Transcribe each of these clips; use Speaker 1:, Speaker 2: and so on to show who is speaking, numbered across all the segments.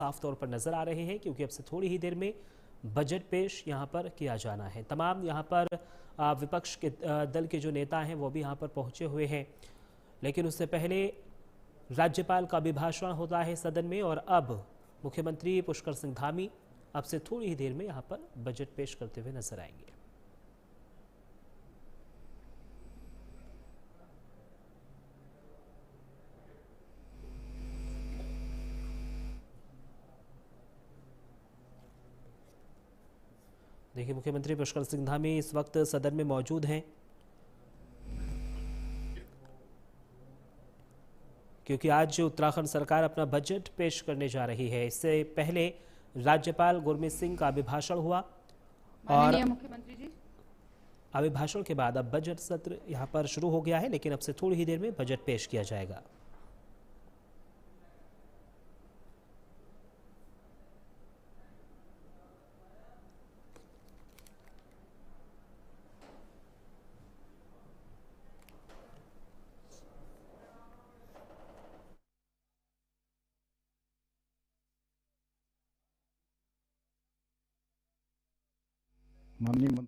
Speaker 1: साफ तौर पर नजर आ रहे हैं, क्योंकि अब से थोड़ी ही देर में बजट पेश यहां पर किया जाना है। तमाम यहां पर विपक्ष के दल के जो नेता हैं वो भी यहां पर पहुंचे हुए हैं, लेकिन उससे पहले राज्यपाल का अभिभाषण होता है सदन में और अब मुख्यमंत्री पुष्कर सिंह धामी अब से थोड़ी ही देर में यहां पर बजट पेश करते हुए नजर आएंगे। देखिए, मुख्यमंत्री पुष्कर सिंह धामी इस वक्त सदन में मौजूद हैं, क्योंकि आज उत्तराखंड सरकार अपना बजट पेश करने जा रही है। इससे पहले राज्यपाल गुरमीत सिंह का अभिभाषण हुआ और
Speaker 2: मुख्यमंत्री जी,
Speaker 1: अभिभाषण के बाद अब बजट सत्र यहां पर शुरू हो गया है, लेकिन अब से थोड़ी ही देर में बजट पेश किया जाएगा।
Speaker 3: माननीय मंत्री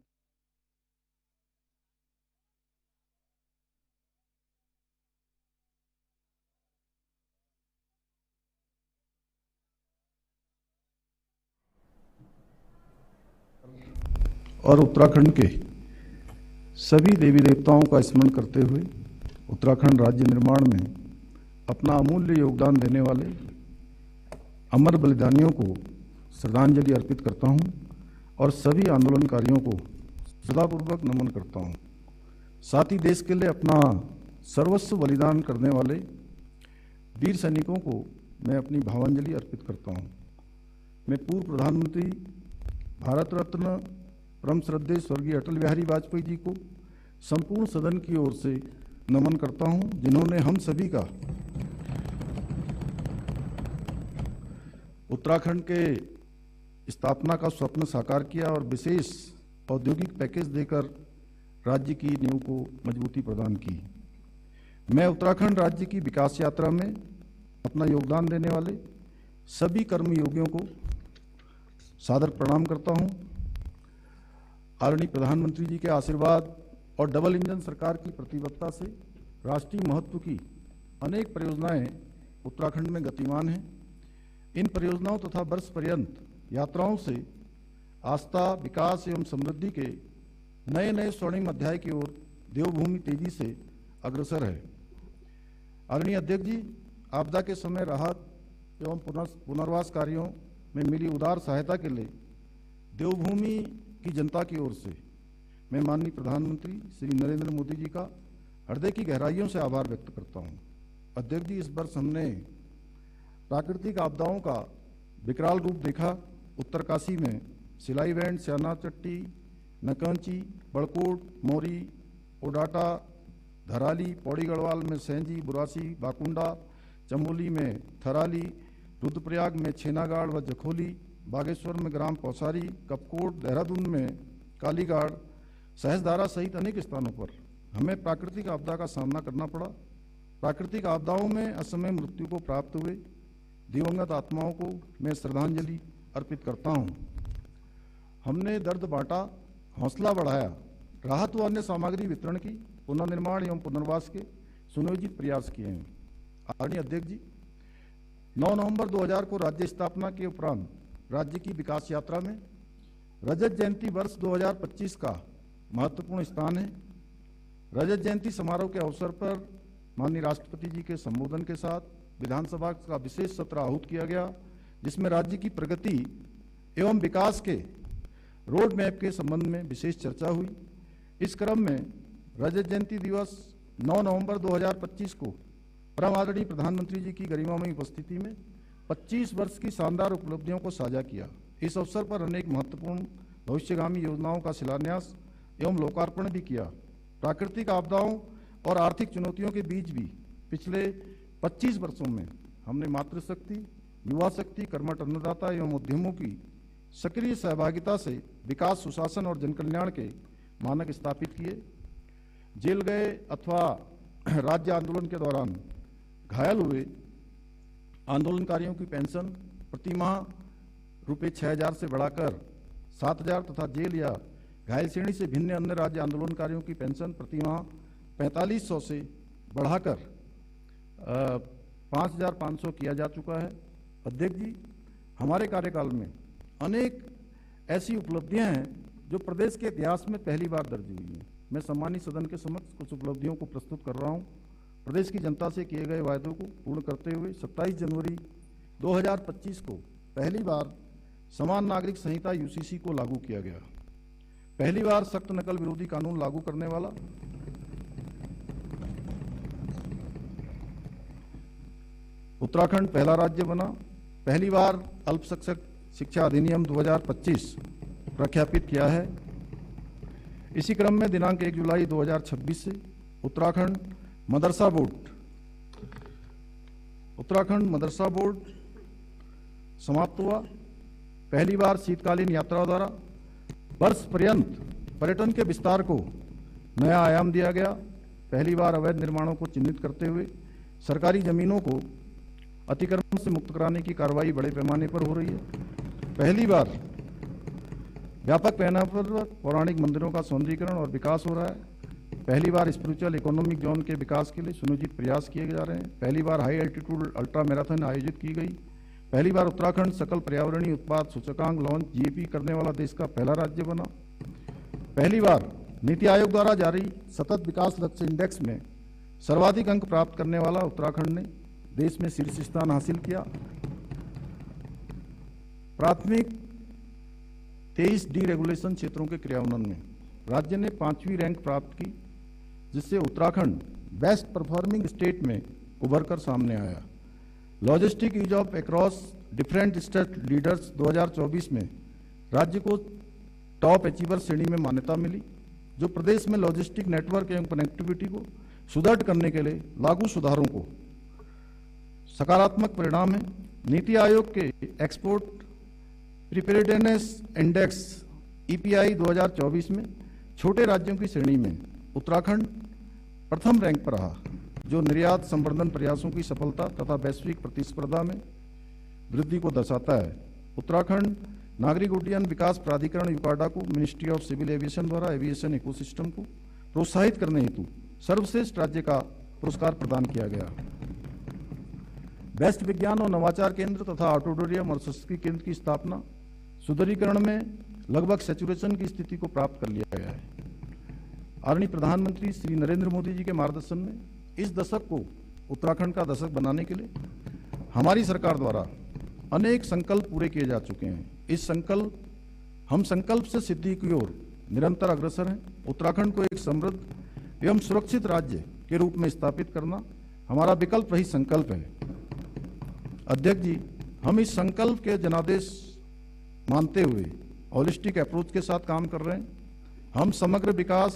Speaker 3: और उत्तराखंड के सभी देवी देवताओं का स्मरण करते हुए उत्तराखंड राज्य निर्माण में अपना अमूल्य योगदान देने वाले अमर बलिदानियों को श्रद्धांजलि अर्पित करता हूं और सभी आंदोलनकारियों को श्रद्धापूर्वक नमन करता हूं। साथ ही देश के लिए अपना सर्वस्व बलिदान करने वाले वीर सैनिकों को मैं अपनी भावांजलि अर्पित करता हूं। मैं पूर्व प्रधानमंत्री भारत रत्न परम श्रद्धेय स्वर्गीय अटल बिहारी वाजपेयी जी को संपूर्ण सदन की ओर से नमन करता हूं, जिन्होंने हम सभी का उत्तराखंड के स्थापना का स्वप्न साकार किया और विशेष औद्योगिक पैकेज देकर राज्य की नींव को मजबूती प्रदान की। मैं उत्तराखंड राज्य की विकास यात्रा में अपना योगदान देने वाले सभी कर्मयोगियों को सादर प्रणाम करता हूं। आदरणीय प्रधानमंत्री जी के आशीर्वाद और डबल इंजन सरकार की प्रतिबद्धता से राष्ट्रीय महत्व की अनेक परियोजनाएं उत्तराखंड में गतिमान हैं। इन परियोजनाओं तथा वर्ष पर्यंत यात्राओं से आस्था, विकास एवं समृद्धि के नए नए स्वर्णिम अध्याय की ओर देवभूमि तेजी से अग्रसर है। आदरणीय अध्यक्ष जी, आपदा के समय राहत एवं पुनर्वास कार्यों में मिली उदार सहायता के लिए देवभूमि की जनता की ओर से मैं माननीय प्रधानमंत्री श्री नरेंद्र मोदी जी का हृदय की गहराइयों से आभार व्यक्त करता हूं। अध्यक्ष जी, इस वर्ष हमने प्राकृतिक आपदाओं का विकराल रूप देखा। उत्तरकाशी में सिलाईबैंड, स्याना चट्टी, नकंची, बड़कोट, मोरी, ओडाटा, धराली, पौड़ी गढ़वाल में सेंजी, बुरासी, बाकुंडा, चमोली में थराली, रुद्रप्रयाग में छेनागाड़ व जखोली, बागेश्वर में ग्राम पौसारी, कपकोट, देहरादून में कालीगाड़, सहसधारा सहित अनेक स्थानों पर हमें प्राकृतिक आपदा का सामना करना पड़ा। प्राकृतिक आपदाओं में असमय मृत्यु को प्राप्त हुए दिवंगत आत्माओं को मैं श्रद्धांजलि अर्पित करता हूं। हमने दर्द बांटा, हौसला बढ़ाया, राहत व अन्य सामग्री वितरण की, पुनर्निर्माण एवं पुनर्वास के सुनियोजित प्रयास किए हैं। आदरणीय अध्यक्ष जी, 9 नवंबर 2000 को राज्य स्थापना के उपरांत राज्य की विकास यात्रा में रजत जयंती वर्ष 2025 का महत्वपूर्ण स्थान है। रजत जयंती समारोह के अवसर पर माननीय राष्ट्रपति जी के संबोधन के साथ विधानसभा का विशेष सत्र आहूत किया गया, जिसमें राज्य की प्रगति एवं विकास के रोड मैप के संबंध में विशेष चर्चा हुई। इस क्रम में रजत जयंती दिवस 9 नवंबर 2025 को परम आदरणीय प्रधानमंत्री जी की गरिमामयी उपस्थिति में 25 वर्ष की शानदार उपलब्धियों को साझा किया। इस अवसर पर अनेक महत्वपूर्ण भविष्यगामी योजनाओं का शिलान्यास एवं लोकार्पण भी किया। प्राकृतिक आपदाओं और आर्थिक चुनौतियों के बीच भी पिछले 25 वर्षों में हमने मातृशक्ति, युवा शक्ति, कर्मठ अन्नदाता एवं उद्यमों की सक्रिय सहभागिता से विकास, सुशासन और जनकल्याण के मानक स्थापित किए। जेल गए अथवा राज्य आंदोलन के दौरान घायल हुए आंदोलनकारियों की पेंशन, प्रतिमाह रुपये 6,000 से बढ़ाकर 7,000 तथा जेल या घायल श्रेणी से भिन्न अन्य राज्य आंदोलनकारियों की पेंशन प्रतिमाह 4,500 से बढ़ाकर 5,500 किया जा चुका है। अध्यक्ष जी, हमारे कार्यकाल में अनेक ऐसी उपलब्धियां हैं जो प्रदेश के इतिहास में पहली बार दर्ज हुई हैं। मैं सम्मानित सदन के समक्ष कुछ उपलब्धियों को प्रस्तुत कर रहा हूं। प्रदेश की जनता से किए गए वायदों को पूर्ण करते हुए 27 जनवरी 2025 को पहली बार समान नागरिक संहिता यूसीसी को लागू किया गया। पहली बार सख्त नकल विरोधी कानून लागू करने वाला उत्तराखंड पहला राज्य बना। पहली बार अल्पशिक्षक शिक्षा अधिनियम 2025 प्रख्यापित किया है। इसी क्रम में दिनांक 1 जुलाई 2026 से उत्तराखंड मदरसा बोर्ड समाप्त हुआ। पहली बार शीतकालीन यात्रा द्वारा वर्ष पर्यंत पर्यटन के विस्तार को नया आयाम दिया गया। पहली बार अवैध निर्माणों को चिन्हित करते हुए सरकारी जमीनों को अतिक्रमण से मुक्त कराने की कार्रवाई बड़े पैमाने पर हो रही है। पहली बार व्यापक पैमाने पर पौराणिक मंदिरों का सौंदर्यीकरण और विकास हो रहा है। पहली बार स्पिरिचुअल इकोनॉमिक जोन के विकास के लिए सुनियोजित प्रयास किए जा रहे हैं। पहली बार हाई एल्टीट्यूड अल्ट्रा मैराथन आयोजित की गई। पहली बार उत्तराखंड सकल पर्यावरणीय उत्पाद सूचकांक लॉन्च जीएपी करने वाला देश का पहला राज्य बना। पहली बार नीति आयोग द्वारा जारी सतत विकास लक्ष्य इंडेक्स में सर्वाधिक अंक प्राप्त करने वाला उत्तराखंड ने देश में शीर्ष स्थान हासिल किया। प्राथमिक 23 डीरेगुलेशन क्षेत्रों के क्रियान्वयन में राज्य ने 5वीं रैंक प्राप्त की, जिससे उत्तराखंड बेस्ट परफॉर्मिंग स्टेट में उभर कर सामने आया। Logistic ease of across different state leaders 2024 में राज्य को टॉप अचीवर श्रेणी में मान्यता मिली, जो प्रदेश में लॉजिस्टिक नेटवर्क एवं कनेक्टिविटी को सुदृढ़ करने के लिए लागू सुधारों को सकारात्मक परिणाम है। नीति आयोग के एक्सपोर्ट प्रिपेरेडनेस इंडेक्स ईपीआई 2024 में छोटे राज्यों की श्रेणी में उत्तराखंड प्रथम रैंक पर रहा, जो निर्यात संवर्धन प्रयासों की सफलता तथा वैश्विक प्रतिस्पर्धा में वृद्धि को दर्शाता है। उत्तराखंड नागरिक उड्डयन विकास प्राधिकरण यूकाडा को मिनिस्ट्री ऑफ सिविल एविएशन द्वारा एविएशन इकोसिस्टम को प्रोत्साहित करने हेतु सर्वश्रेष्ठ राज्य का पुरस्कार प्रदान किया गया। बेस्ट विज्ञान और नवाचार केंद्र तथा ऑडिटोरियम और संस्कृति केंद्र की स्थापना सुदृढ़ीकरण में लगभग सैचुरेशन की स्थिति को प्राप्त कर लिया गया है। आदरणीय प्रधानमंत्री श्री नरेंद्र मोदी जी के मार्गदर्शन में इस दशक को उत्तराखंड का दशक बनाने के लिए हमारी सरकार द्वारा अनेक संकल्प पूरे किए जा चुके हैं। हम संकल्प से सिद्धि की ओर निरंतर अग्रसर हैं। उत्तराखंड को एक समृद्ध एवं सुरक्षित राज्य के रूप में स्थापित करना हमारा विकल्प रहित संकल्प है। अध्यक्ष जी, हम इस संकल्प के जनादेश मानते हुए होलिस्टिक अप्रोच के साथ काम कर रहे हैं। हम समग्र विकास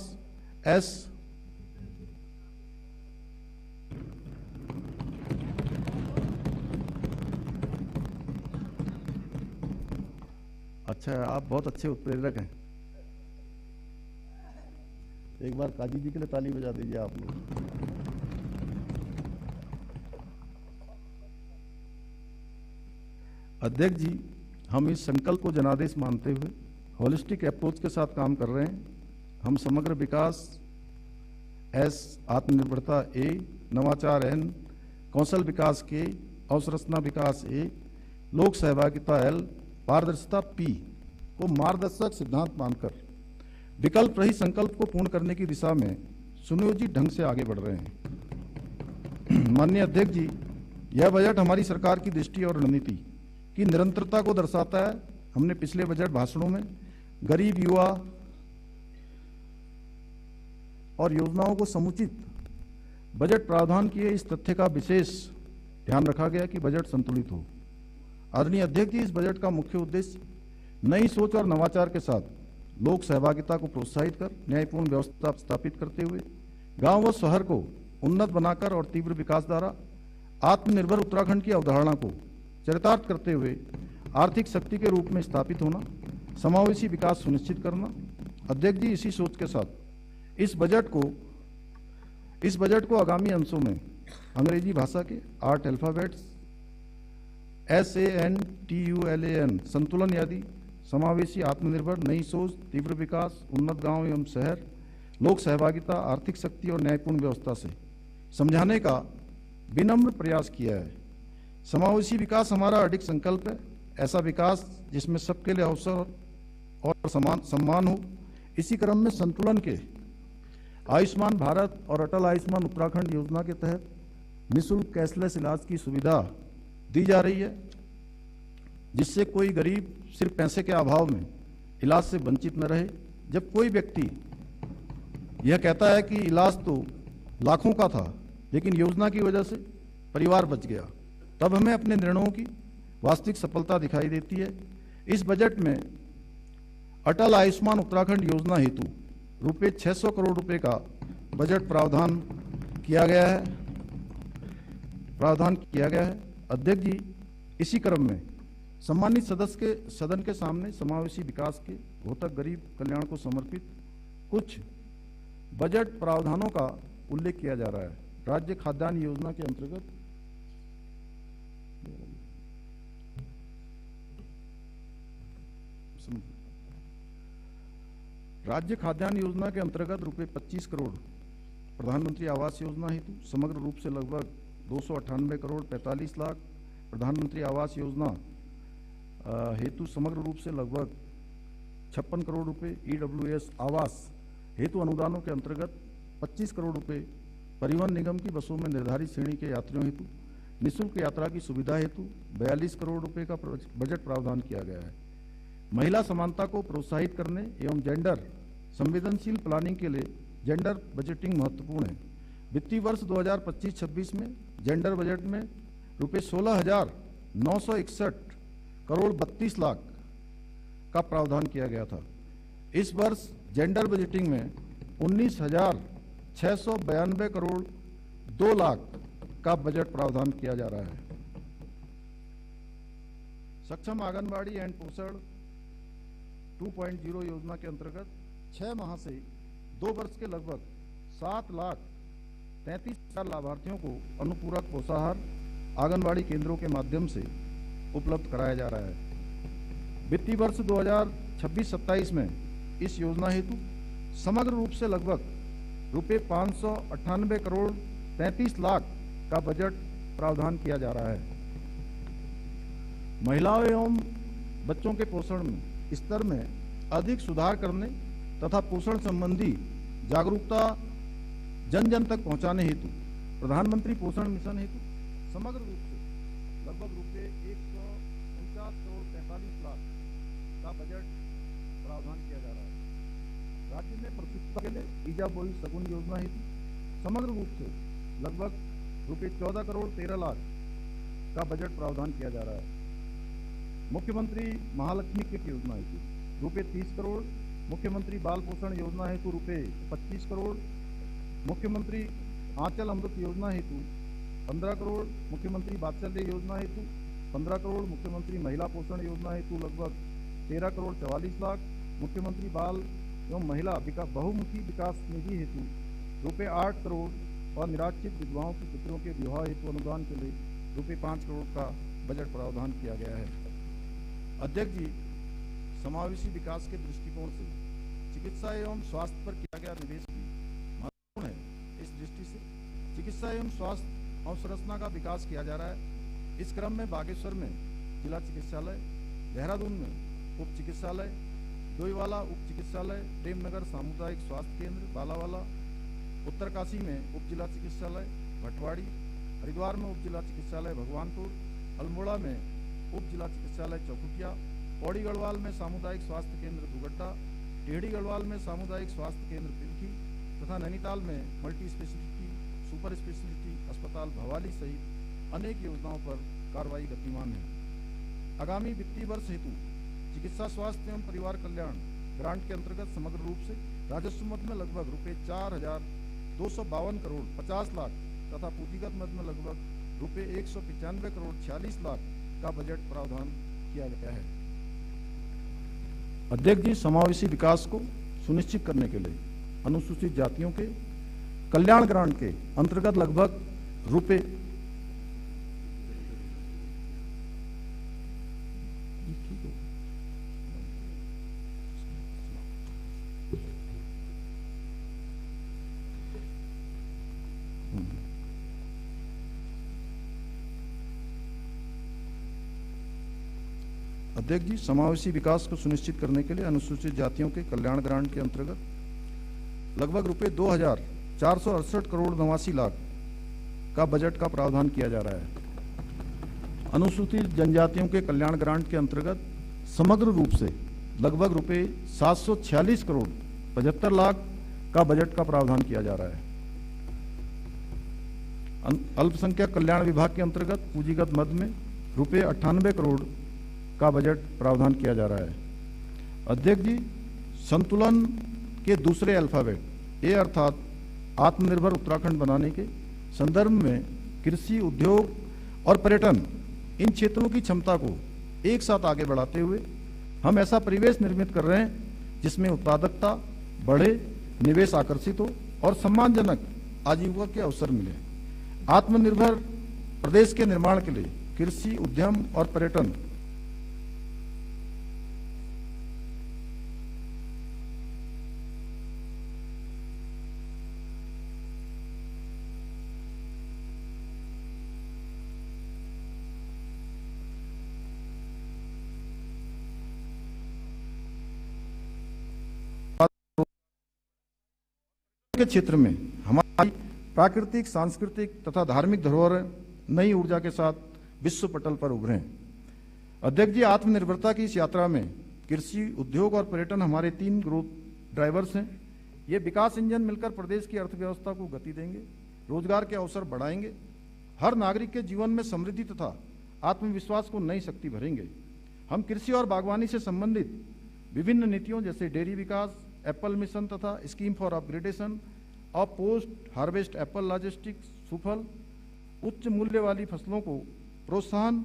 Speaker 3: अच्छा, आप बहुत अच्छे उत्प्रेरक हैं। एक बार काजी जी के लिए ताली बजा दीजिए आप लोग। अध्यक्ष जी, हम इस संकल्प को जनादेश मानते हुए होलिस्टिक अप्रोच के साथ काम कर रहे हैं। हम समग्र विकास एस, आत्मनिर्भरता ए, नवाचार एन, कौशल विकास के, अवसंरचना विकास ए, लोक सहभागिता एल, पारदर्शिता पी को मार्गदर्शक सिद्धांत मानकर विकल्प रहित संकल्प को पूर्ण करने की दिशा में सुनियोजित ढंग से आगे बढ़ रहे हैं। माननीय अध्यक्ष जी, यह बजट हमारी सरकार की दृष्टि और रणनीति की निरंतरता को दर्शाता है। हमने पिछले बजट भाषणों में गरीब, युवा और योजनाओं को समुचित बजट प्रावधान किए, इस तथ्य का विशेष ध्यान रखा गया कि बजट संतुलित हो। आदरणीय अध्यक्ष जी, इस बजट का मुख्य उद्देश्य नई सोच और नवाचार के साथ लोक सहभागिता को प्रोत्साहित कर न्यायपूर्ण व्यवस्था स्थापित करते हुए गांव व शहर को उन्नत बनाकर और तीव्र विकास द्वारा आत्मनिर्भर उत्तराखंड की अवधारणा को चरितार्थ करते हुए आर्थिक शक्ति के रूप में स्थापित होना, समावेशी विकास सुनिश्चित करना। अध्यक्ष जी, इसी सोच के साथ इस बजट को आगामी अंशों में अंग्रेजी भाषा के 8 अल्फाबेट्स SANTULAN संतुलन यादी, समावेशी, आत्मनिर्भर, नई सोच, तीव्र विकास, उन्नत गांव एवं शहर, लोक सहभागिता, आर्थिक शक्ति और न्यायपूर्ण व्यवस्था से समझाने का विनम्र प्रयास किया है। समावेशी विकास हमारा अडिग संकल्प है, ऐसा विकास जिसमें सबके लिए अवसर और सम्मान हो। इसी क्रम में संतुलन के आयुष्मान भारत और अटल आयुष्मान उत्तराखंड योजना के तहत निःशुल्क कैशलेस इलाज की सुविधा दी जा रही है, जिससे कोई गरीब सिर्फ पैसे के अभाव में इलाज से वंचित न रहे। जब कोई व्यक्ति यह कहता है कि इलाज तो लाखों का था लेकिन योजना की वजह से परिवार बच गया, तब हमें अपने निर्णयों की वास्तविक सफलता दिखाई देती है। इस बजट में अटल आयुष्मान उत्तराखंड योजना हेतु रुपये 600 करोड़ रुपए का बजट प्रावधान किया गया है। अध्यक्ष जी, इसी क्रम में सम्मानित सदन के सामने समावेशी विकास के घोतक गरीब कल्याण को समर्पित कुछ बजट प्रावधानों का उल्लेख किया जा रहा है। राज्य खाद्यान्न योजना के अंतर्गत रुपये 25 करोड़ प्रधानमंत्री आवास योजना हेतु, समग्र रूप से लगभग 298 करोड़ 45 लाख प्रधानमंत्री आवास योजना हेतु, समग्र रूप से लगभग 56 करोड़ रुपए EWS आवास हेतु अनुदानों के अंतर्गत 25 करोड़ रुपए परिवहन निगम की बसों में निर्धारित श्रेणी के यात्रियों हेतु निःशुल्क यात्रा की सुविधा हेतु 42 करोड़ रुपए का बजट प्रावधान किया गया है। महिला समानता को प्रोत्साहित करने एवं जेंडर संवेदनशील प्लानिंग के लिए जेंडर बजटिंग महत्वपूर्ण है। वित्तीय वर्ष 2025-26 में जेंडर बजट में रुपये 16,961 करोड़ 32 लाख का प्रावधान किया गया था। इस वर्ष जेंडर बजटिंग में 19,692 करोड़ 2 लाख का बजट प्रावधान किया जा रहा है। सक्षम आंगनबाड़ी एंड पोषण 2.0 योजना के अंतर्गत 6 माह से 2 वर्ष के लगभग 7,33,000 लाभार्थियों को अनुपूरक पोषाहार आंगनबाड़ी केंद्रों के माध्यम से उपलब्ध कराया जा रहा है। वित्तीय वर्ष 2026-27 में इस योजना हेतु समग्र रूप से लगभग रुपये 598 करोड़ 33 लाख का बजट प्रावधान किया जा रहा है। महिलाओं एवं बच्चों के पोषण में स्तर में अधिक सुधार करने तथा पोषण संबंधी जागरूकता जन जन तक पहुंचाने हेतु प्रधानमंत्री पोषण मिशन हेतु समग्र रूप से लगभग रुपये 149 करोड़ 45 लाख का बजट प्रावधान किया जा रहा है। राज्य में प्रसूतियों के लिए ईजा बोई सगुन योजना हेतु समग्र रूप से लगभग रुपये 14 करोड़ 13 लाख का बजट प्रावधान किया जा रहा है। मुख्यमंत्री महालक्ष्मी किट योजना हेतु रुपये 30 करोड़, मुख्यमंत्री बाल पोषण योजना हेतु रुपये 25 करोड़, मुख्यमंत्री आंचल अमृत योजना हेतु 15 करोड़, मुख्यमंत्री वात्सल्य योजना हेतु 15 करोड़, मुख्यमंत्री महिला पोषण योजना हेतु लगभग 13 करोड़ 44 लाख, मुख्यमंत्री बाल एवं महिला बहुमुखी विकास निधि हेतु रुपये 8 करोड़ और निराश्रित विधवाओं की पुत्रों के विवाह हेतु अनुदान के लिए रुपये 5 करोड़ का बजट प्रावधान किया गया है। अध्यक्ष जी, समावेशी विकास के दृष्टिकोण से चिकित्सा एवं स्वास्थ्य पर किया गया निवेश भी महत्वपूर्ण है। इस दृष्टि से चिकित्सा एवं स्वास्थ्य अवसंरचना का विकास किया जा रहा है। इस क्रम में बागेश्वर में जिला चिकित्सालय, देहरादून में उप चिकित्सालय, डोईवाला उप चिकित्सालय, प्रेमनगर सामुदायिक स्वास्थ्य केंद्र बालावाला, उत्तरकाशी में उप जिला चिकित्सालय भटवाड़ी, हरिद्वार में उप जिला चिकित्सालय भगवानपुर, अल्मोड़ा में उप जिला चिकित्सालय चौकुटिया, पौड़ी गढ़वाल में सामुदायिक स्वास्थ्य केंद्र दुगड्डा, टेढ़ी गढ़वाल में सामुदायिक स्वास्थ्य केंद्र पिलखी तथा नैनीताल में मल्टी स्पेशलिटी सुपर स्पेशलिटी अस्पताल भवाली सहित अनेक योजनाओं पर कार्रवाई गतिमान है। आगामी वित्तीय वर्ष हेतु चिकित्सा स्वास्थ्य एवं परिवार कल्याण ग्रांट के अंतर्गत समग्र रूप से राजस्व मद में लगभग रुपये 4,252 करोड़ 50 लाख तथा पूंजीगत मद में लगभग रुपये 195 करोड़ 46 लाख का बजट प्रावधान किया गया है। अध्यक्ष जी, समावेशी विकास को सुनिश्चित करने के लिए अनुसूचित जातियों के कल्याण ग्रांट के अंतर्गत लगभग रुपये अध्यक्ष जी, समावेशी विकास को सुनिश्चित करने के लिए अनुसूचित जातियों के कल्याण ग्रांट के अंतर्गत लगभग रुपये 2,468 करोड़ 89 लाख का बजट का प्रावधान किया जा रहा है। अनुसूचित जनजातियों के कल्याण ग्रांट के अंतर्गत समग्र रूप से लगभग रुपये 746 करोड़ 75 लाख का बजट का प्रावधान किया जा रहा है। अल्पसंख्यक कल्याण विभाग के अंतर्गत पूंजीगत मद में रुपये 98 करोड़ का बजट प्रावधान किया जा रहा है। अध्यक्ष जी, संतुलन के दूसरे अल्फाबेट ए अर्थात आत्मनिर्भर उत्तराखंड बनाने के संदर्भ में कृषि, उद्योग और पर्यटन इन क्षेत्रों की क्षमता को एक साथ आगे बढ़ाते हुए हम ऐसा परिवेश निर्मित कर रहे हैं जिसमें उत्पादकता बढ़े, निवेश आकर्षित हो और सम्मानजनक आजीविका के अवसर मिले। आत्मनिर्भर प्रदेश के निर्माण के लिए कृषि, उद्यम और पर्यटन के क्षेत्र में हमारी प्राकृतिक, सांस्कृतिक तथा धार्मिक धरोहर नई ऊर्जा के साथ विश्व पटल पर उभरे हैं। अध्यक्ष जी, आत्मनिर्भरता की इस यात्रा में कृषि, उद्योग और पर्यटन हमारे 3 ग्रोथ ड्राइवर्स हैं। ये विकास इंजन मिलकर प्रदेश की अर्थव्यवस्था को गति देंगे, रोजगार के अवसर बढ़ाएंगे, हर नागरिक के जीवन में समृद्धि तथा आत्मविश्वास को नई शक्ति भरेंगे। हम कृषि और बागवानी से संबंधित विभिन्न नीतियों जैसे डेयरी विकास, एप्पल मिशन तथा scheme for upgradation of post harvest Apple logistics, सुफल, उच्च मूल्य वाली फसलों को प्रोत्साहन,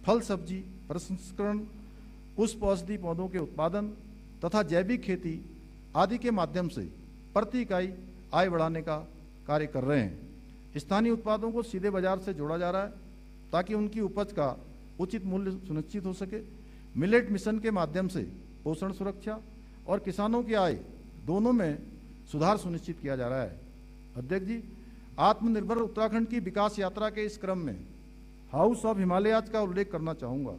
Speaker 3: फल सब्जी प्रसंस्करण, पुष्प औषधि पौधों के उत्पादन तथा जैविक खेती आदि के माध्यम से प्रति इकाई आय बढ़ाने का कार्य कर रहे हैं। स्थानीय उत्पादों को सीधे बाजार से जोड़ा जा रहा है ताकि उनकी उपज का उचित मूल्य सुनिश्चित हो सके। मिलेट मिशन के माध्यम से पोषण सुरक्षा और किसानों की आय दोनों में सुधार सुनिश्चित किया जा रहा है। अध्यक्ष जी, आत्मनिर्भर उत्तराखंड की विकास यात्रा के इस क्रम में हाउस ऑफ हिमालयाज का उल्लेख करना चाहूँगा।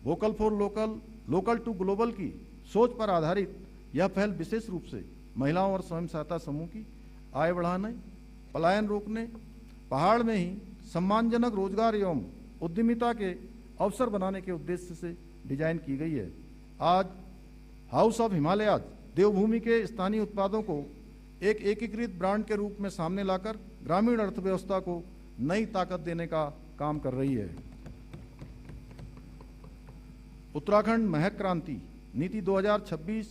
Speaker 3: Vocal for local, local to global की सोच पर आधारित यह पहल विशेष रूप से महिलाओं और स्वयं सहायता समूह की आय बढ़ाने, पलायन रोकने, पहाड़ में ही सम्मानजनक रोजगार एवं उद्यमिता के अवसर बनाने के उद्देश्य से डिजाइन की गई है। आज हाउस ऑफ हिमालयाज देवभूमि के स्थानीय उत्पादों को एक एकीकृत ब्रांड के रूप में सामने लाकर ग्रामीण अर्थव्यवस्था को नई ताकत देने का काम कर रही है। उत्तराखंड महक क्रांति नीति 2026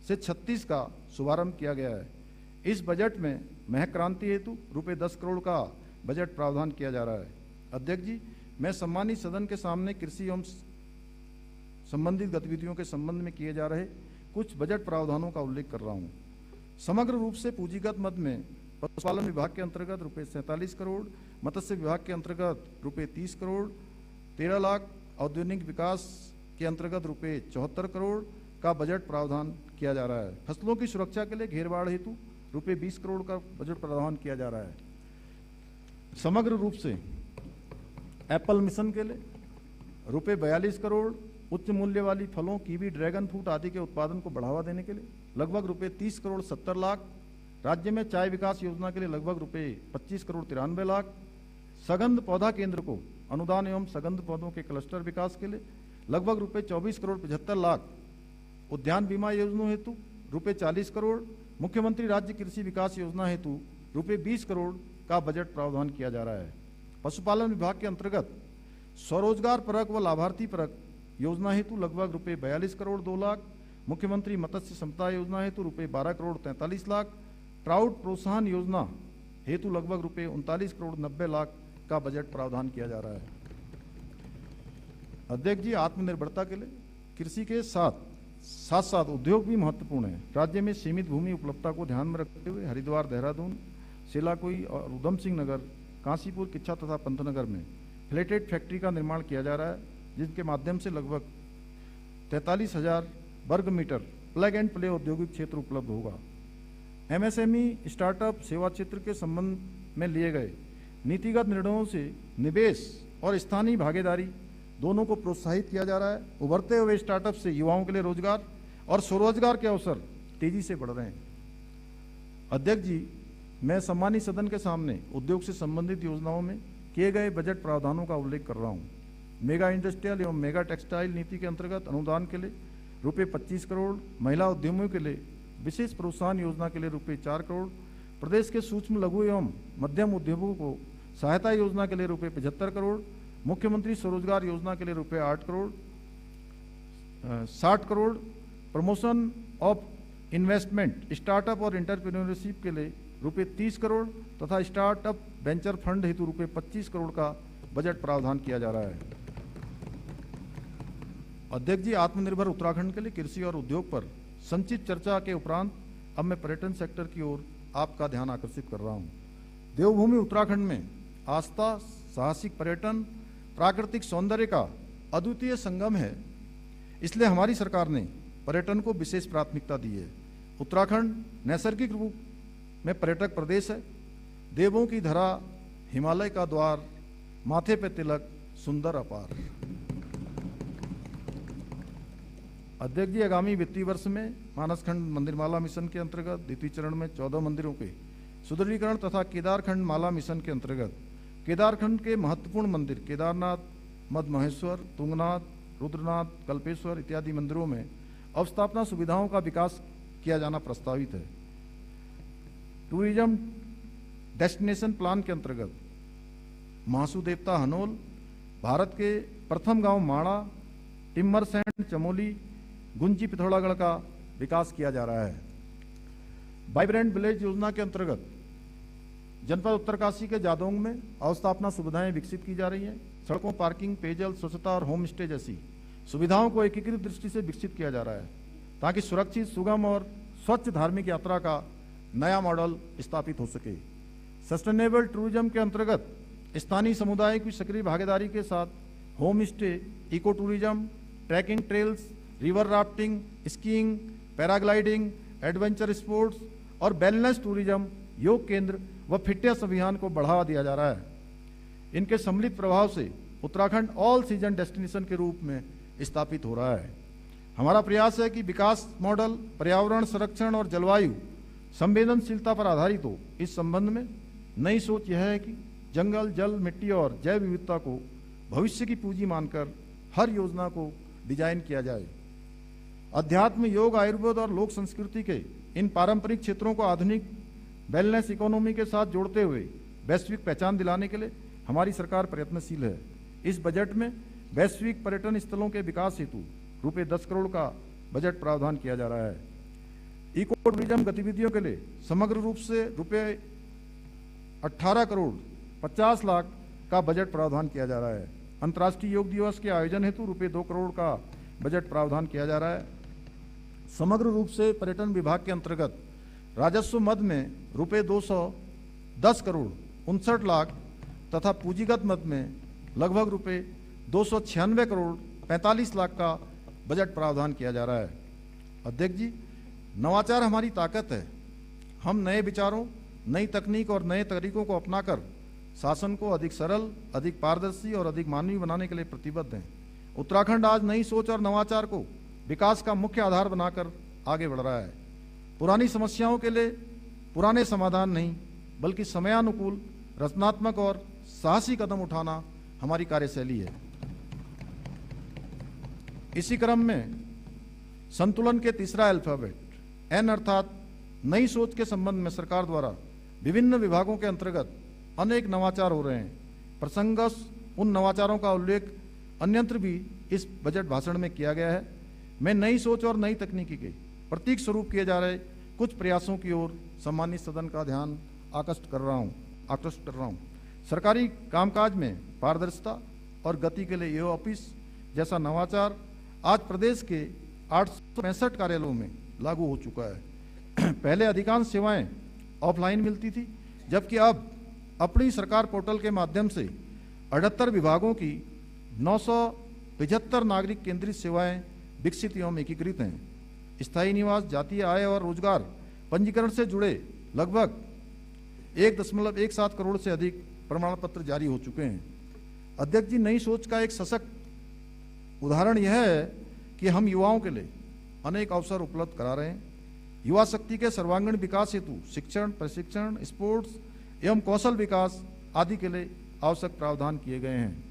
Speaker 3: से 36 का शुभारंभ किया गया है। इस बजट में महक क्रांति हेतु रुपये 10 करोड़ का बजट प्रावधान किया जा रहा है। अध्यक्ष जी, मैं सम्मानित सदन के सामने कृषि एवं संबंधित गतिविधियों के संबंध में किए जा रहे कुछ बजट प्रावधानों का उल्लेख कर रहा हूं। समग्र रूप से पूंजीगत मद में पशुपालन विभाग के अंतर्गत रुपये 47 करोड़, मत्स्य विभाग के अंतर्गत रुपये 30 करोड़, 13 लाख, औद्योगिक विकास के अंतर्गत रुपये 74 करोड़ का बजट प्रावधान किया जा रहा है। फसलों की सुरक्षा के लिए घेरबाड़ हेतु रुपये 20 करोड़ का बजट प्रावधान किया जा रहा है। समग्र रूप से एप्पल मिशन के लिए रुपये 42 करोड़, उच्च मूल्य वाली फलों, कीवी, ड्रैगन फ्रूट आदि के उत्पादन को बढ़ावा देने के लिए लगभग रुपये 30 करोड़ 70 लाख, राज्य में चाय विकास योजना के लिए लगभग रुपये 25 करोड़ 93 लाख, सगंध पौधा केंद्र को अनुदान एवं सगंध पौधों के क्लस्टर विकास के लिए लगभग रुपये 24 करोड़ 75 लाख, उद्यान बीमा योजना हेतु रुपये 40 करोड़, मुख्यमंत्री राज्य कृषि विकास योजना हेतु रुपये 20 करोड़ का बजट प्रावधान किया जा रहा है। पशुपालन विभाग के अंतर्गत स्वरोजगार परक व लाभार्थी परक योजना हेतु लगभग रुपये 42 करोड़ 2 लाख, मुख्यमंत्री मत्स्य संपदा योजना हेतु रुपये 12 करोड़ 43 लाख, ट्राउट प्रोत्साहन योजना हेतु लगभग रुपये 39 करोड़ 90 लाख का बजट प्रावधान किया जा रहा है। अध्यक्ष जी, आत्मनिर्भरता के लिए कृषि के साथ साथ उद्योग भी महत्वपूर्ण है। राज्य में सीमित भूमि उपलब्धता को ध्यान में रखते हुए हरिद्वार, देहरादून, सेलाकुई और उधम सिंह नगर, काशीपुर, किच्छा तथा पंतनगर में फ्लेटेड फैक्ट्री का निर्माण किया जा रहा है, जिसके माध्यम से लगभग 43,000 वर्ग मीटर प्लग एंड प्ले औद्योगिक क्षेत्र उपलब्ध होगा। एमएसएमई, स्टार्टअप, सेवा क्षेत्र के संबंध में लिए गए नीतिगत निर्णयों से निवेश और स्थानीय भागीदारी दोनों को प्रोत्साहित किया जा रहा है। उभरते हुए स्टार्टअप से युवाओं के लिए रोजगार और स्वरोजगार के अवसर तेजी से बढ़ रहे हैं। अध्यक्ष जी, मैं सम्मानित सदन के सामने उद्योग से संबंधित योजनाओं में किए गए बजट प्रावधानों का उल्लेख कर रहा हूं। मेगा इंडस्ट्रियल एवं मेगा टेक्सटाइल नीति के अंतर्गत अनुदान के लिए रुपये 25 करोड़, महिला उद्यमियों के लिए विशेष प्रोत्साहन योजना के लिए रुपये 4 करोड़, प्रदेश के सूक्ष्म लघु एवं मध्यम उद्योगों को सहायता योजना के लिए रुपये 75 करोड़, मुख्यमंत्री स्वरोजगार योजना के लिए रुपये 8 crore, 60 crore, promotion of investment, startup और एंटरप्रेन्योरशिप के लिए रुपये 30 करोड़ तथा स्टार्टअप वेंचर फंड हेतु रुपये 25 करोड़ का बजट प्रावधान किया जा रहा है। अध्यक्ष जी, आत्मनिर्भर उत्तराखंड के लिए कृषि और उद्योग पर संक्षिप्त चर्चा के उपरांत अब मैं पर्यटन सेक्टर की ओर आपका ध्यान आकर्षित कर रहा हूं। देवभूमि उत्तराखंड में आस्था, साहसिक पर्यटन, प्राकृतिक सौंदर्य का अद्वितीय संगम है, इसलिए हमारी सरकार ने पर्यटन को विशेष प्राथमिकता दी है। उत्तराखंड नैसर्गिक रूप में पर्यटक प्रदेश है। देवों की धरा, हिमालय का द्वार, माथे पे तिलक, सुंदर अपार। अध्यक्ष जी, आगामी वित्तीय वर्ष में मानसखंड मंदिरमाला मिशन के अंतर्गत द्वितीय चरण में 14 मंदिरों के सुदृढ़ीकरण तथा केदारखंड माला मिशन के अंतर्गत केदारखंड के महत्वपूर्ण मंदिर केदारनाथ, मद महेश्वर, तुंगनाथ, रुद्रनाथ, कल्पेश्वर इत्यादि मंदिरों में अवस्थापना सुविधाओं का विकास किया जाना प्रस्तावित है। टूरिज्म डेस्टिनेशन प्लान के अंतर्गत महासू देवता हनोल, भारत के प्रथम गांव माणा, टिम्मरसैंड, चमोली, गुंजी पिथौरागढ़ का विकास किया जा रहा है। वाइब्रेंट विलेज योजना के अंतर्गत जनपद उत्तरकाशी के जादोंग में अवस्थापना सुविधाएं विकसित की जा रही हैं। सड़कों, पार्किंग, पेयजल, स्वच्छता और होम स्टे जैसी सुविधाओं को एकीकृत दृष्टि से विकसित किया जा रहा है ताकि सुरक्षित, सुगम और स्वच्छ धार्मिक यात्रा का नया मॉडल स्थापित हो सके। सस्टेनेबल टूरिज्म के अंतर्गत स्थानीय समुदाय की सक्रिय भागीदारी के साथ home stay, eco tourism, trekking trails, river rafting, skiing, paragliding, adventure sports और वेलनेस टूरिज्म, योग केंद्र व फिटनेस अभियान को बढ़ावा दिया जा रहा है। इनके सम्मिलित प्रभाव से उत्तराखंड ऑल सीजन डेस्टिनेशन के रूप में स्थापित हो रहा है। हमारा प्रयास है कि विकास मॉडल पर्यावरण संरक्षण और जलवायु संवेदनशीलता पर आधारित हो। इस संबंध में नई सोच यह है कि जंगल, जल, मिट्टी और जैव विविधता को भविष्य की पूंजी मानकर हर योजना को डिजाइन किया जाए। अध्यात्म, योग, आयुर्वेद और लोक संस्कृति के इन पारंपरिक क्षेत्रों को आधुनिक वेलनेस इकोनॉमी के साथ जोड़ते हुए वैश्विक पहचान दिलाने के लिए हमारी सरकार प्रयत्नशील है। इस बजट में वैश्विक पर्यटन स्थलों के विकास हेतु रुपये 10 करोड़ का बजट प्रावधान किया जा रहा है। इको टूरिज्म गतिविधियों के लिए समग्र रूप से रुपये 18 करोड़ 50 लाख का बजट प्रावधान किया जा रहा है। अंतर्राष्ट्रीय योग दिवस के आयोजन हेतु रुपये 2 करोड़ का बजट प्रावधान किया जा रहा है। समग्र रूप से पर्यटन विभाग के अंतर्गत राजस्व मद में रुपये 210 करोड़ 59 लाख तथा पूंजीगत मद में लगभग रुपये 296 करोड़ 45 लाख का बजट प्रावधान किया जा रहा है। अध्यक्ष जी, नवाचार हमारी ताकत है। हम नए विचारों, नई तकनीक और नए तरीकों को अपनाकर शासन को अधिक सरल, अधिक पारदर्शी और अधिक मानवीय बनाने के लिए प्रतिबद्ध हैं। उत्तराखंड आज नई सोच और नवाचार को विकास का मुख्य आधार बनाकर आगे बढ़ रहा है। पुरानी समस्याओं के लिए पुराने समाधान नहीं, बल्कि समयानुकूल, रचनात्मक और साहसी कदम उठाना हमारी कार्यशैली है। इसी क्रम में संतुलन के तीसरा अल्फाबेट एन अर्थात नई सोच के संबंध में सरकार द्वारा विभिन्न विभागों के अंतर्गत अनेक नवाचार हो रहे हैं। प्रसंगस उन नवाचारों का उल्लेख अन्यत्र भी इस बजट भाषण में किया गया है। मैं नई सोच और नई तकनीकी के प्रतीक स्वरूप किए जा रहे कुछ प्रयासों की ओर सम्मानित सदन का ध्यान आकृष्ट कर रहा हूँ। सरकारी कामकाज में पारदर्शिता और गति के लिए ईओ ऑफिस जैसा नवाचार आज प्रदेश के 865 कार्यालयों में लागू हो चुका है। पहले अधिकांश सेवाएं ऑफलाइन मिलती थी, जबकि अब अपनी सरकार पोर्टल के माध्यम से 78 विभागों की 975 नागरिक केंद्रित सेवाएं विकसित एवं एकीकृत हैं। स्थायी निवास, जातीय आय और रोजगार पंजीकरण से जुड़े लगभग 1.17 करोड़ से अधिक प्रमाण पत्र जारी हो चुके हैं। अध्यक्ष जी, नई सोच का एक सशक्त उदाहरण यह है कि हम युवाओं के लिए अनेक अवसर उपलब्ध करा रहे हैं। युवा शक्ति के सर्वांगीण विकास हेतु शिक्षण, प्रशिक्षण, स्पोर्ट्स एवं कौशल विकास आदि के लिए आवश्यक प्रावधान किए गए हैं।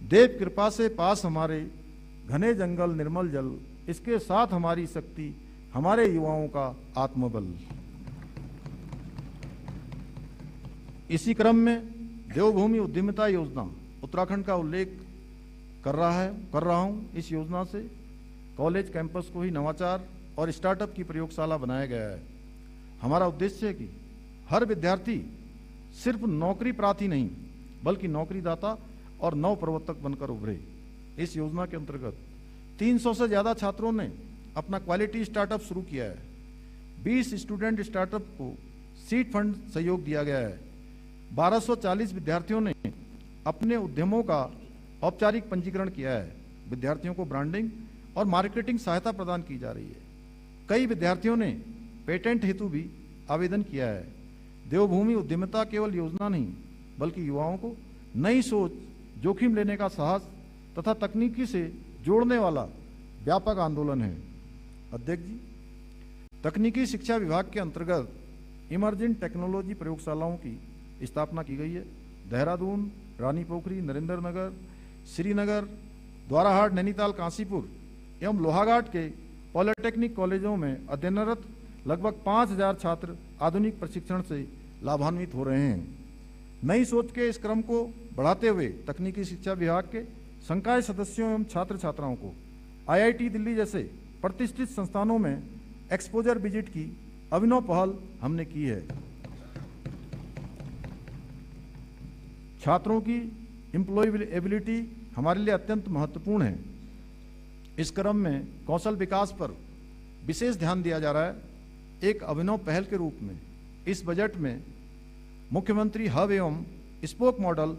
Speaker 3: देव कृपा से पास हमारे घने जंगल, निर्मल जल, इसके साथ हमारी शक्ति, हमारे युवाओं का आत्मबल। इसी क्रम में देवभूमि उद्यमिता योजना उत्तराखंड का उल्लेख कर रहा हूं। इस योजना से कॉलेज कैंपस को ही नवाचार और स्टार्टअप की प्रयोगशाला बनाया गया है। हमारा उद्देश्य है कि हर विद्यार्थी सिर्फ नौकरी प्रार्थी नहीं बल्कि नौकरीदाता और नव प्रवर्तक बनकर उभरे। इस योजना के अंतर्गत 300 से ज्यादा छात्रों ने अपना क्वालिटी स्टार्टअप शुरू किया है। 20 स्टूडेंट स्टार्टअप को सीड फंड सहयोग दिया गया है। 1240 विद्यार्थियों ने अपने उद्यमों का औपचारिक पंजीकरण किया है। विद्यार्थियों को ब्रांडिंग और मार्केटिंग सहायता प्रदान की जा रही है। कई विद्यार्थियों ने पेटेंट हेतु भी आवेदन किया है। देवभूमि उद्यमिता केवल योजना नहीं बल्कि युवाओं को नई सोच, जोखिम लेने का साहस तथा तकनीकी से जोड़ने वाला व्यापक आंदोलन है। अध्यक्ष जी, तकनीकी शिक्षा विभाग के अंतर्गत इमर्जिंग टेक्नोलॉजी प्रयोगशालाओं की स्थापना की गई है। देहरादून, रानी पोखरी, नरेंद्र नगर, श्रीनगर, द्वाराहाट, नैनीताल, काशीपुर एवं लोहाघाट के पॉलिटेक्निक कॉलेजों में अध्ययनरत लगभग 5000 छात्र आधुनिक प्रशिक्षण से लाभान्वित हो रहे हैं। नई सोच के इस क्रम को बढ़ाते हुए तकनीकी शिक्षा विभाग के संकाय सदस्यों एवं छात्र छात्राओं को IIT दिल्ली जैसे प्रतिष्ठित संस्थानों में एक्सपोजर विजिट की अभिनव पहल हमने की है। छात्रों की एम्प्लॉयबिलिटी हमारे लिए अत्यंत महत्वपूर्ण है। इस क्रम में कौशल विकास पर विशेष ध्यान दिया जा रहा है। एक अभिनव पहल के रूप में इस बजट में मुख्यमंत्री हब एवं स्पोक मॉडल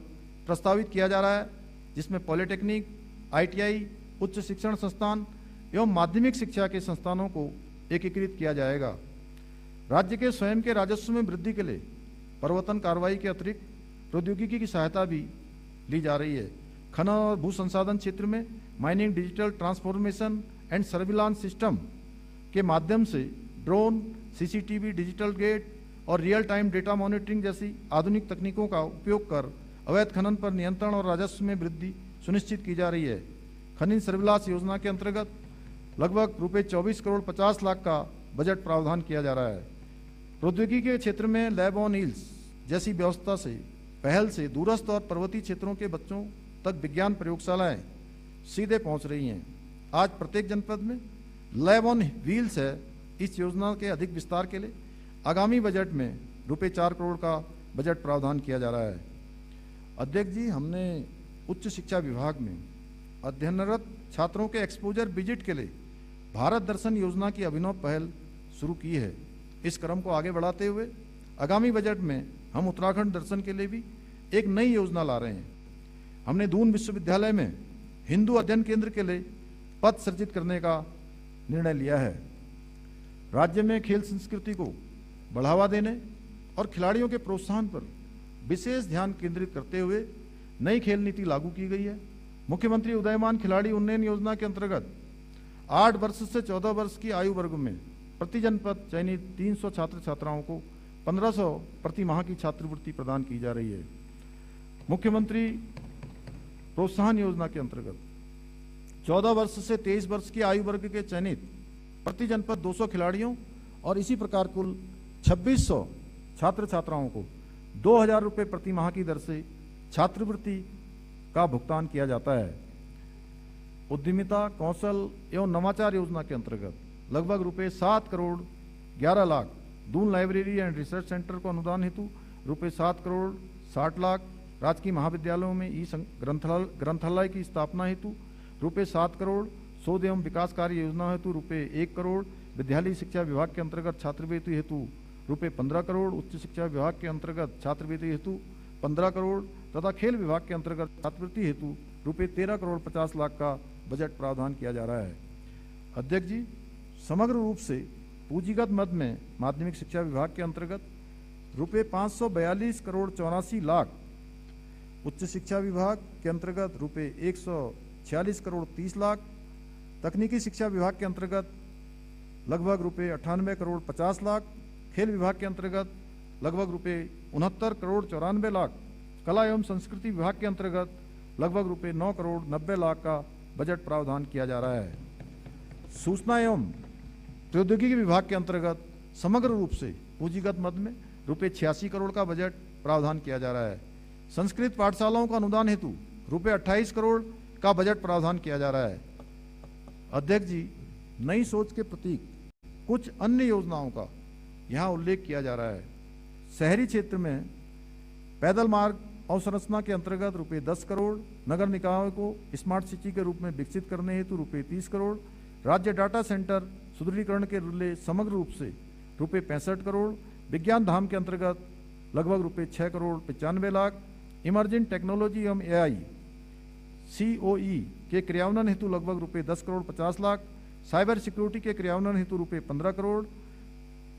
Speaker 3: प्रस्तावित किया जा रहा है, जिसमें पॉलिटेक्निक, ITI, उच्च शिक्षण संस्थान एवं माध्यमिक शिक्षा के संस्थानों को एकीकृत किया जाएगा। राज्य के स्वयं के राजस्व में वृद्धि के लिए प्रवर्तन कार्रवाई के अतिरिक्त प्रौद्योगिकी की सहायता भी ली जा रही है। खनन और भू संसाधन क्षेत्र में mining, digital transformation and surveillance system के माध्यम से ड्रोन, CCTV, डिजिटल गेट और रियल टाइम डेटा मॉनिटरिंग जैसी आधुनिक तकनीकों का उपयोग कर अवैध खनन पर नियंत्रण और राजस्व में वृद्धि सुनिश्चित की जा रही है। खनिज सर्विलांस योजना के अंतर्गत लगभग रुपये 24 करोड़ 50 लाख का बजट प्रावधान किया जा रहा है। प्रौद्योगिकी के क्षेत्र में लैब ऑन व्हील्स जैसी व्यवस्था से पहल से दूरस्थ और पर्वतीय क्षेत्रों के बच्चों तक विज्ञान प्रयोगशालाएं सीधे पहुंच रही हैं। आज प्रत्येक जनपद में लैब ऑन व्हील्स है। इस योजना के अधिक विस्तार के लिए आगामी बजट में रुपये 4 करोड़ का बजट प्रावधान किया जा रहा है। अध्यक्ष जी, हमने उच्च शिक्षा विभाग में अध्ययनरत छात्रों के एक्सपोजर विजिट के लिए भारत दर्शन योजना की अभिनव पहल शुरू की है। इस क्रम को आगे बढ़ाते हुए आगामी बजट में हम उत्तराखंड दर्शन के लिए भी एक नई योजना ला रहे हैं। हमने दून विश्वविद्यालय में हिंदू अध्ययन केंद्र के लिए पद सृजित करने का निर्णय लिया है। राज्य में खेल संस्कृति को बढ़ावा देने और खिलाड़ियों के प्रोत्साहन पर विशेष ध्यान केंद्रित करते हुए नई खेल नीति लागू की गई है। मुख्यमंत्री उदयमान खिलाड़ी उन्नयन योजना के अंतर्गत 8 वर्ष से 14 वर्ष की आयु वर्ग में प्रति जनपद चयनित 300 छात्र छात्राओं को 1500 प्रति माह की छात्रवृत्ति प्रदान की जा रही है। मुख्यमंत्री प्रोत्साहन योजना के अंतर्गत 14 वर्ष से 23 वर्ष की आयु वर्ग के चयनित प्रति जनपद 200 खिलाड़ियों और इसी प्रकार कुल 2600 छात्र छात्राओं को 2000 रुपये प्रति माह की दर से छात्रवृत्ति का भुगतान किया जाता है। उद्यमिता, कौशल एवं नवाचार योजना के अंतर्गत लगभग रुपये 7 crore 11 lakh Doon library and research centre को अनुदान हेतु रुपये 7 करोड़ 60 लाख, राजकीय महाविद्यालयों में ग्रंथालय की स्थापना हेतु रुपये 7 करोड़, शोध एवं विकास कार्य योजना हेतु रुपये 1 करोड़, विद्यालय शिक्षा विभाग के अंतर्गत छात्रवृत्ति हेतु रुपये 15 करोड़, उच्च शिक्षा विभाग के अंतर्गत छात्रवृत्ति हेतु 15 करोड़ तथा खेल विभाग के अंतर्गत छात्रवृत्ति हेतु रुपये 13 करोड़ 50 लाख का बजट प्रावधान किया जा रहा है। अध्यक्ष जी, समग्र रूप से पूंजीगत मद में माध्यमिक शिक्षा विभाग के अंतर्गत रुपये 542 करोड़ 84 लाख, उच्च शिक्षा विभाग के अंतर्गत रुपये 46 करोड़ 30 लाख, तकनीकी शिक्षा विभाग के अंतर्गत लगभग रुपये 98 करोड़ 50 लाख, खेल विभाग के अंतर्गत लगभग रुपये 69 करोड़ 94 लाख, कला एवं संस्कृति विभाग के अंतर्गत लगभग रुपये 9 करोड़ 90 लाख का बजट प्रावधान किया जा रहा है। सूचना एवं प्रौद्योगिकी विभाग के अंतर्गत समग्र रूप से पूंजीगत मद में रुपये 86 करोड़ का बजट प्रावधान किया जा रहा है। संस्कृत पाठशालाओं का अनुदान हेतु रुपये 28 करोड़ का बजट प्रावधान किया जा रहा है। अध्यक्ष जी, नई सोच के प्रतीक कुछ अन्य योजनाओं का यहाँ उल्लेख किया जा रहा है। शहरी क्षेत्र में पैदल मार्ग अवसंरचना के अंतर्गत रुपये 10 करोड़, नगर निकायों को स्मार्ट सिटी के रूप में विकसित करने हेतु रुपये 30 करोड़, राज्य डाटा सेंटर सुदृढ़ीकरण के लिए समग्र रूप से रुपये 65 करोड़, विज्ञान धाम के अंतर्गत लगभग रुपये 6 करोड़ 95 लाख, इमर्जिंग टेक्नोलॉजी एवं AI COE के क्रियान्वयन हेतु लगभग रुपये 10 करोड़ 50 लाख, साइबर सिक्योरिटी के क्रियान्वयन हेतु रुपये 15 करोड़,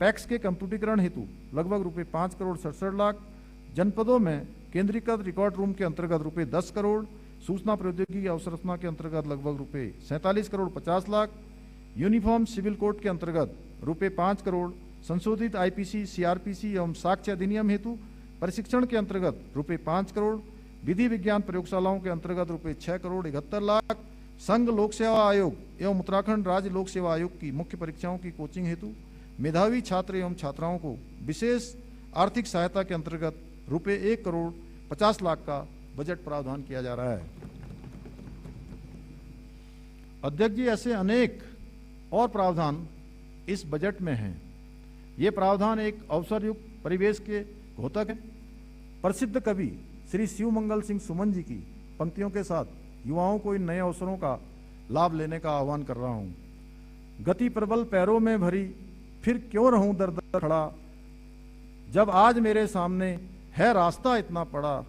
Speaker 3: पैक्स के कंप्यूटरीकरण हेतु लगभग रुपये 5 करोड़ 67 लाख, जनपदों में केंद्रीकृत रिकॉर्ड रूम के अंतर्गत रुपये 10 करोड़, सूचना प्रौद्योगिकी अवसंरचना के अंतर्गत लगभग रुपये 47 crore 50 lakh, uniform civil code के अंतर्गत रुपये 5 करोड़, संशोधित IPC CRPC एवं साक्ष्य अधिनियम हेतु प्रशिक्षण के अंतर्गत रुपये 5 करोड़, विधि विज्ञान प्रयोगशालाओं के अंतर्गत रुपये 6 करोड़ 71 लाख, संघ लोक सेवा आयोग एवं उत्तराखंड राज्य लोक सेवा आयोग की मुख्य परीक्षाओं की कोचिंग हेतु मेधावी छात्र एवं छात्राओं को विशेष आर्थिक सहायता के अंतर्गत रुपये 1 करोड़ 50 लाख का बजट प्रावधान किया जा रहा है। अध्यक्ष जी, ऐसे अनेक और प्रावधान इस बजट में हैं। ये प्रावधान एक अवसरयुक्त परिवेश के घोतक है। प्रसिद्ध कवि श्री शिवमंगल सिंह सुमन जी की पंक्तियों के साथ युवाओं को इन नए अवसरों का लाभ लेने का आह्वान कर रहा हूं। गति प्रबल पैरों में भरी, फिर क्यों रहूं दर दर खड़ा, जब आज मेरे सामने है रास्ता इतना पड़ा,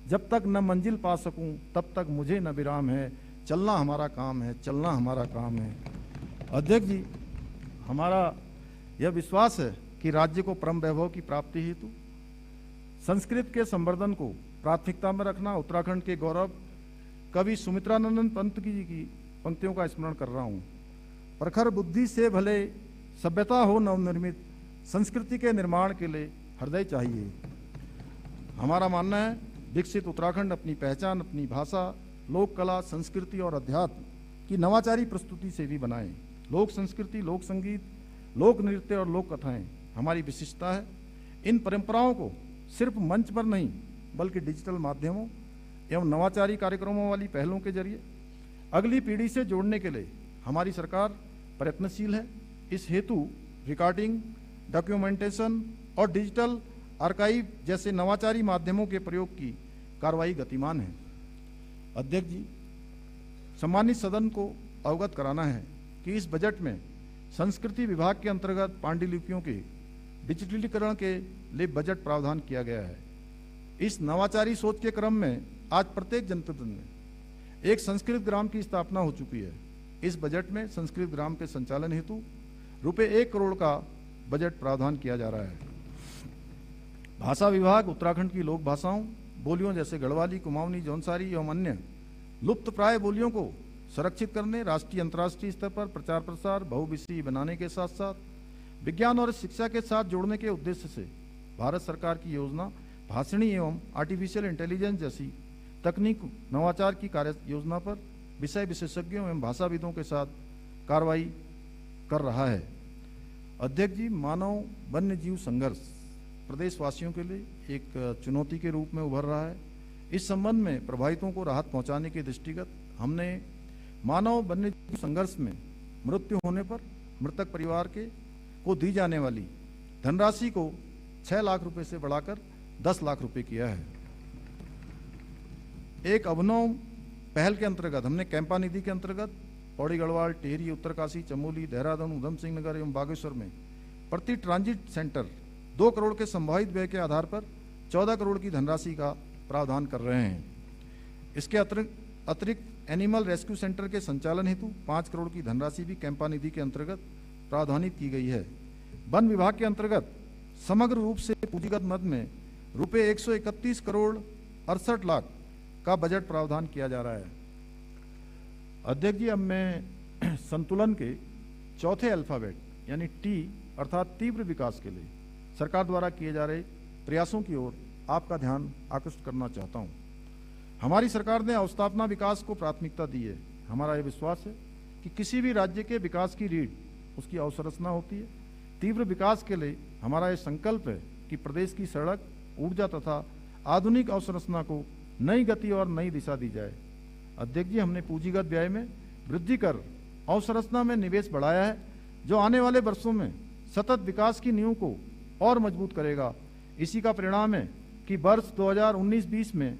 Speaker 3: जब तक न मंजिल पा सकूं तब तक मुझे न विराम है, चलना हमारा काम है, चलना हमारा काम है। अध्यक्ष जी, हमारा यह विश्वास है कि राज्य को परम वैभव की प्राप्ति हेतु संस्कृत के संवर्धन को प्राथमिकता में रखना उत्तराखंड के गौरव कवि सुमित्रानंद पंत जी की पंक्तियों का स्मरण कर रहा हूँ। प्रखर बुद्धि से भले सभ्यता हो नवनिर्मित, संस्कृति के निर्माण के लिए हृदय चाहिए। हमारा मानना है विकसित उत्तराखंड अपनी पहचान, अपनी भाषा, लोक कला, संस्कृति और अध्यात्म की नवाचारी प्रस्तुति से भी बनाएं। लोक संस्कृति, लोक संगीत, लोक नृत्य और लोक कथाएं हमारी विशिष्टता है। इन परंपराओं को सिर्फ मंच पर नहीं बल्कि डिजिटल माध्यमों एवं नवाचारी कार्यक्रमों वाली पहलों के जरिए अगली पीढ़ी से जोड़ने के लिए हमारी सरकार प्रयत्नशील है। इस हेतु रिकॉर्डिंग, डॉक्यूमेंटेशन और डिजिटल आर्काइव जैसे नवाचारी माध्यमों के प्रयोग की कार्रवाई गतिमान है। अध्यक्ष जी, सम्मानित सदन को अवगत कराना है कि इस बजट में संस्कृति विभाग के अंतर्गत पांडुलिपियों के डिजिटलीकरण के लिए बजट प्रावधान किया गया है। इस नवाचारी सोच के क्रम में आज प्रत्येक जनपद में एक संस्कृत ग्राम की स्थापना हो चुकी है। इस बजट में संस्कृत ग्राम के संचालन हेतु रुपये 1 करोड़ का बजट प्रावधान किया जा रहा है। भाषा विभाग उत्तराखंड की लोक भाषाओं, बोलियों जैसे गढ़वाली, कुमाऊनी, जौनसारी एवं अन्य लुप्त प्राय बोलियों को संरक्षित करने, राष्ट्रीय अंतर्राष्ट्रीय स्तर पर प्रचार प्रसार, बहुविषयी बनाने के साथ साथ विज्ञान और शिक्षा के साथ जोड़ने के उद्देश्य से भारत सरकार की योजना भाषणी एवं आर्टिफिशियल इंटेलिजेंस जैसी तकनीक नवाचार की कार्य योजना पर विषय विशेषज्ञों एवं भाषाविदों के साथ कार्रवाई कर रहा है। अध्यक्ष जी, मानव वन्य जीव संघर्ष प्रदेशवासियों के लिए एक चुनौती के रूप में उभर रहा है। इस संबंध में प्रभावितों को राहत पहुंचाने के दृष्टिगत हमने मानव वन्य जीव संघर्ष में मृत्यु होने पर मृतक परिवार को दी जाने वाली धनराशि को 6 लाख रुपए से बढ़ाकर 10 लाख रुपए किया है। एक अभिनव पहल के अंतर्गत हमने कैंपा निधि के अंतर्गत पौड़ी गढ़वाल, टिहरी, उत्तरकाशी, चमोली, देहरादून, उधम सिंह नगर एवं बागेश्वर में प्रति ट्रांजिट सेंटर 2 करोड़ के संभावित व्यय के आधार पर 14 करोड़ की धनराशि का प्रावधान कर रहे हैं। इसके अतिरिक्त एनिमल रेस्क्यू सेंटर के संचालन हेतु 5 करोड़ की धनराशि भी कैंपा निधि के अंतर्गत प्रावधानित की गई है। वन विभाग के अंतर्गत समग्र रूप से पूंजीगत मद में रुपये 131 करोड़ 68 लाख का बजट प्रावधान किया जा रहा है। अध्यक्ष जी, अब मैं संतुलन के चौथे अल्फाबेट यानी टी अर्थात तीव्र विकास के लिए सरकार द्वारा किए जा रहे प्रयासों की ओर आपका ध्यान आकृष्ट करना चाहता हूं। हमारी सरकार ने अवस्थापना विकास को प्राथमिकता दी है। हमारा यह विश्वास है कि किसी भी राज्य के विकास की रीढ़ उसकी अवसंरचना होती है। तीव्र विकास के लिए हमारा यह संकल्प है कि प्रदेश की सड़क, ऊर्जा तथा आधुनिक अवसंरचना को नई गति और नई दिशा दी जाए। अध्यक्ष जी, हमने पूंजीगत व्यय में वृद्धि कर अवसंरचना में निवेश बढ़ाया है, जो आने वाले वर्षों में सतत विकास की नींव को और मजबूत करेगा। इसी का परिणाम है कि वर्ष 2019-20 में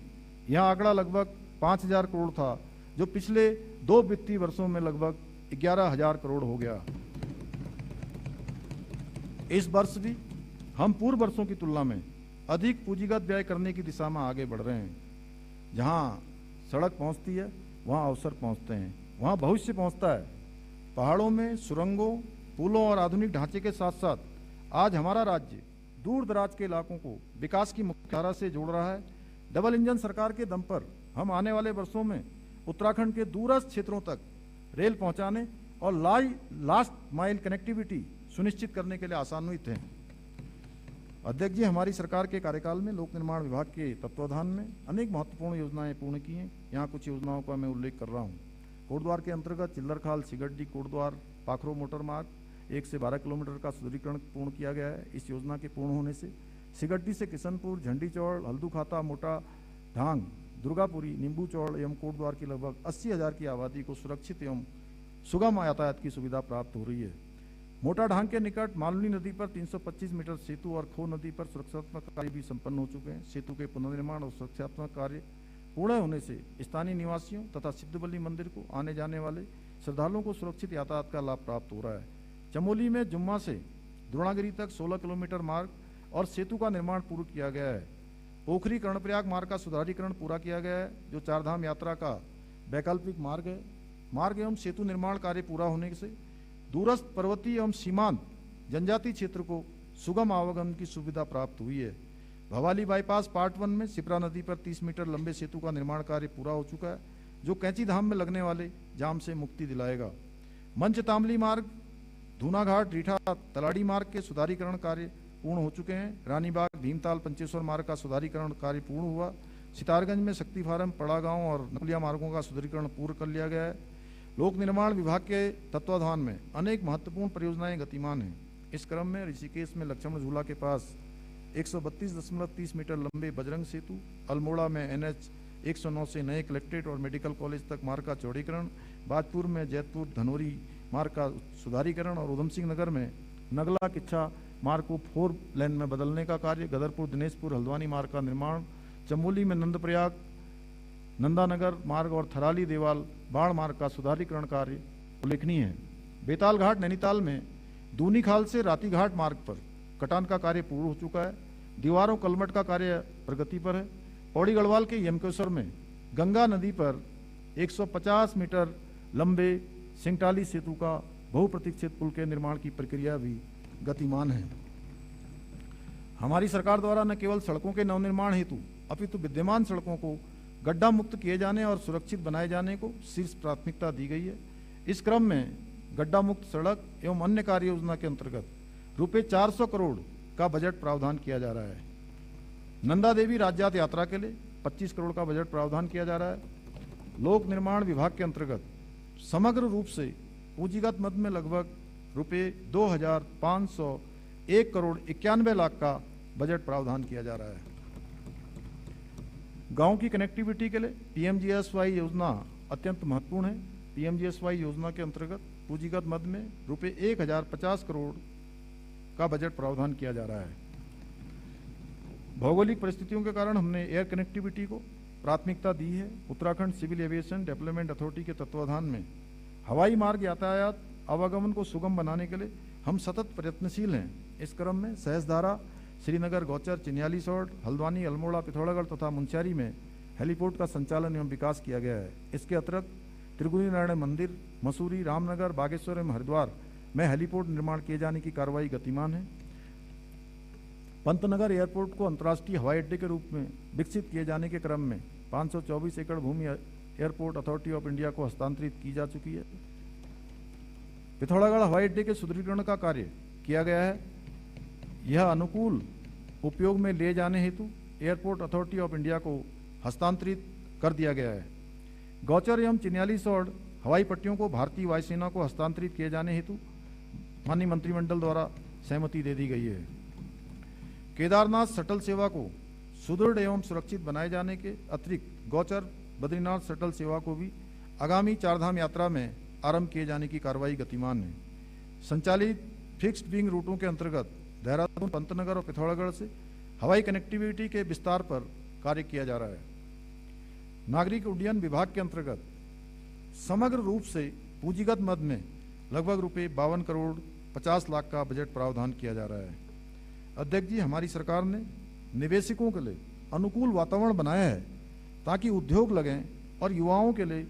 Speaker 3: यह आंकड़ा लगभग 5,000 करोड़ था, जो पिछले 2 वित्तीय वर्षों में लगभग 11,000 करोड़ हो गया। इस वर्ष भी हम पूर्व वर्षों की तुलना में अधिक पूंजीगत व्यय करने की दिशा में आगे बढ़ रहे हैं। जहां सड़क पहुंचती है वहां अवसर पहुंचते हैं, वहां भविष्य पहुंचता है। पहाड़ों में सुरंगों, पुलों और आधुनिक ढांचे के साथ साथ आज हमारा राज्य दूर दराज के इलाकों को विकास की मुख्यधारा से जोड़ रहा है। डबल इंजन सरकार के दम पर हम आने वाले वर्षों में उत्तराखंड के दूरस्थ क्षेत्रों तक रेल पहुंचाने और लास्ट माइल कनेक्टिविटी सुनिश्चित करने के लिए आशान्वित हैं। अध्यक्ष जी, हमारी सरकार के कार्यकाल में लोक निर्माण विभाग के तत्वाधान में अनेक महत्वपूर्ण योजनाएं पूर्ण की हैं। यहाँ कुछ योजनाओं का मैं उल्लेख कर रहा हूँ। कोटद्वार के अंतर्गत चिल्लरखाल सिगड्डी कोटद्वार पाखरो मोटर मार्ग 1 से 12 किलोमीटर का सुदृढ़ीकरण पूर्ण किया गया है। इस योजना के पूर्ण होने से सिगड्डी से किशनपुर, झंडी चौड़, हल्दू खाता, मोटा ढांग, दुर्गापुरी, नींबू चौड़ एवं कोटद्वार की लगभग 80,000 की आबादी को सुरक्षित एवं सुगम यातायात की सुविधा प्राप्त हो रही है। मोटा ढांग के निकट मालनी नदी पर 325 मीटर सेतु और खो नदी पर सुरक्षात्मक कार्य भी संपन्न हो चुके हैं। सेतु के पुनर्निर्माण और सुरक्षात्मक कार्य पूर्ण होने से स्थानीय निवासियों तथा सिद्धबली मंदिर को आने जाने वाले श्रद्धालुओं को सुरक्षित यातायात का लाभ प्राप्त हो रहा है। चमोली में जुम्मा से द्रोणागिरी तक 16 किलोमीटर मार्ग और सेतु का निर्माण पूर्ण किया गया है। पोखरी कर्णप्रयाग मार्ग का सुधारीकरण पूरा किया गया है, जो चारधाम यात्रा का वैकल्पिक मार्ग है। मार्ग एवं सेतु निर्माण कार्य पूरा होने से दूरस्थ पर्वतीय एवं सीमांत जनजातीय क्षेत्र को सुगम आवागमन की सुविधा प्राप्त हुई है। भवाली बाईपास पार्ट 1 में सिपरा नदी पर 30 मीटर लंबे सेतु का निर्माण कार्य पूरा हो चुका है, जो कैंची धाम में लगने वाले जाम से मुक्ति दिलाएगा। मंच तामली मार्ग, धूनाघाट रीठा तलाड़ी मार्ग के सुधारीकरण कार्य पूर्ण हो चुके हैं। रानीबाग भीमताल पंचेश्वर मार्ग का सुधारीकरण कार्य पूर्ण हुआ। सितारगंज में शक्ति फार्म, पड़ा गांव और नकुलिया मार्गों का सुधारीकरण पूर्ण कर लिया गया है। लोक निर्माण विभाग के तत्वाधान में अनेक महत्वपूर्ण परियोजनाएं गतिमान हैं। इस क्रम में ऋषिकेश में लक्ष्मण झूला के पास 132.30 मीटर लंबे बजरंग सेतु, अल्मोड़ा में NH 109 से नए कलेक्ट्रेट और मेडिकल कॉलेज तक मार्ग का चौड़ीकरण, बाजपुर में जैतपुर धनोरी मार्ग का सुधारीकरण और उधम सिंह नगर में नगला किच्छा मार्ग को 4 लेन में बदलने का कार्य, गदरपुर दिनेशपुर हल्द्वानी मार्ग का निर्माण, चमोली में नंदप्रयाग नंदानगर मार्ग और थराली देवाल बाढ़ मार्ग का सुधारीकरण कार्य उल्लेखनीय है। बेताल घाट नैनीताल में दूनी खाल से राती घाट मार्ग पर कटान का कार्य पूर्ण हो चुका है। दीवारों कलमट का कार्य प्रगति पर है। पौड़ी गढ़वाल के यमकेश्वर में गंगा नदी पर 150 मीटर लंबे सिंगटाली सेतु का बहुप्रतीक्षित पुल के निर्माण की प्रक्रिया भी गतिमान है। हमारी सरकार द्वारा न केवल सड़कों के नवनिर्माण हेतु अपितु विद्यमान सड़कों को गड्ढा मुक्त किए जाने और सुरक्षित बनाए जाने को शीर्ष प्राथमिकता दी गई है। इस क्रम में गड्ढा मुक्त सड़क एवं अन्य कार्य योजना के अंतर्गत रुपये 400 करोड़ का बजट प्रावधान किया जा रहा है। नंदा देवी राज्यात यात्रा के लिए 25 करोड़ का बजट प्रावधान किया जा रहा है। लोक निर्माण विभाग के अंतर्गत समग्र रूप से पूंजीगत मद में लगभग रुपये 2,501 करोड़ 91 लाख का बजट प्रावधान किया जा रहा है। गांव की कनेक्टिविटी के लिए PMGSY योजना अत्यंत महत्वपूर्ण है। PMGSY योजना के अंतर्गत पूंजीगत मद में रुपये 1,050 करोड़ का बजट प्रावधान किया जा रहा है। भौगोलिक परिस्थितियों के कारण हमने एयर कनेक्टिविटी को प्राथमिकता दी है। Uttarakhand civil aviation development authority के तत्वाधान में हवाई मार्ग यातायात आवागमन को सुगम बनाने के लिए हम सतत प्रयत्नशील हैं। इस क्रम में सहसधारा, श्रीनगर, गौचर, चिन्यालीसौड़, हल्द्वानी, अल्मोड़ा, पिथौरागढ़ तथा मुंशियारी में हेलीपोर्ट का संचालन एवं विकास किया गया है। इसके अतिरिक्त त्रिगुणी नारायण मंदिर, मसूरी, रामनगर, बागेश्वर एवं हरिद्वार में हेलीपोर्ट निर्माण किए जाने की कार्रवाई गतिमान है। पंतनगर एयरपोर्ट को अंतर्राष्ट्रीय हवाई अड्डे के रूप में विकसित किए जाने के क्रम में 524 एकड़ भूमि एयरपोर्ट अथॉरिटी ऑफ इंडिया को हस्तांतरित की जा चुकी है। पिथौरागढ़ हवाई अड्डे के सुदृढ़ीकरण का कार्य किया गया है। यह अनुकूल उपयोग में ले जाने हेतु एयरपोर्ट अथॉरिटी ऑफ इंडिया को हस्तांतरित कर दिया गया है। गौचर एवं चिन्यालीसौड़ हवाई पट्टियों को भारतीय वायुसेना को हस्तांतरित किए जाने हेतु माननीय मंत्रिमंडल द्वारा सहमति दे दी गई है। केदारनाथ शटल सेवा को सुदृढ़ एवं सुरक्षित बनाए जाने के अतिरिक्त गौचर बद्रीनाथ शटल सेवा को भी आगामी चारधाम यात्रा में आरंभ किए जाने की कार्रवाई गतिमान है। संचालित फिक्स्ड विंग रूटों के अंतर्गत देहरादून, पंतनगर और पिथौरागढ़ से हवाई कनेक्टिविटी के विस्तार पर कार्य किया जा रहा है। नागरिक उड्डयन विभाग के अंतर्गत समग्र रूप से पूंजीगत मद में लगभग रुपये 52 करोड़ 50 लाख का बजट प्रावधान किया जा रहा है। अध्यक्ष जी, हमारी सरकार ने निवेशकों के लिए अनुकूल वातावरण बनाया है ताकि उद्योग लगें और युवाओं के लिए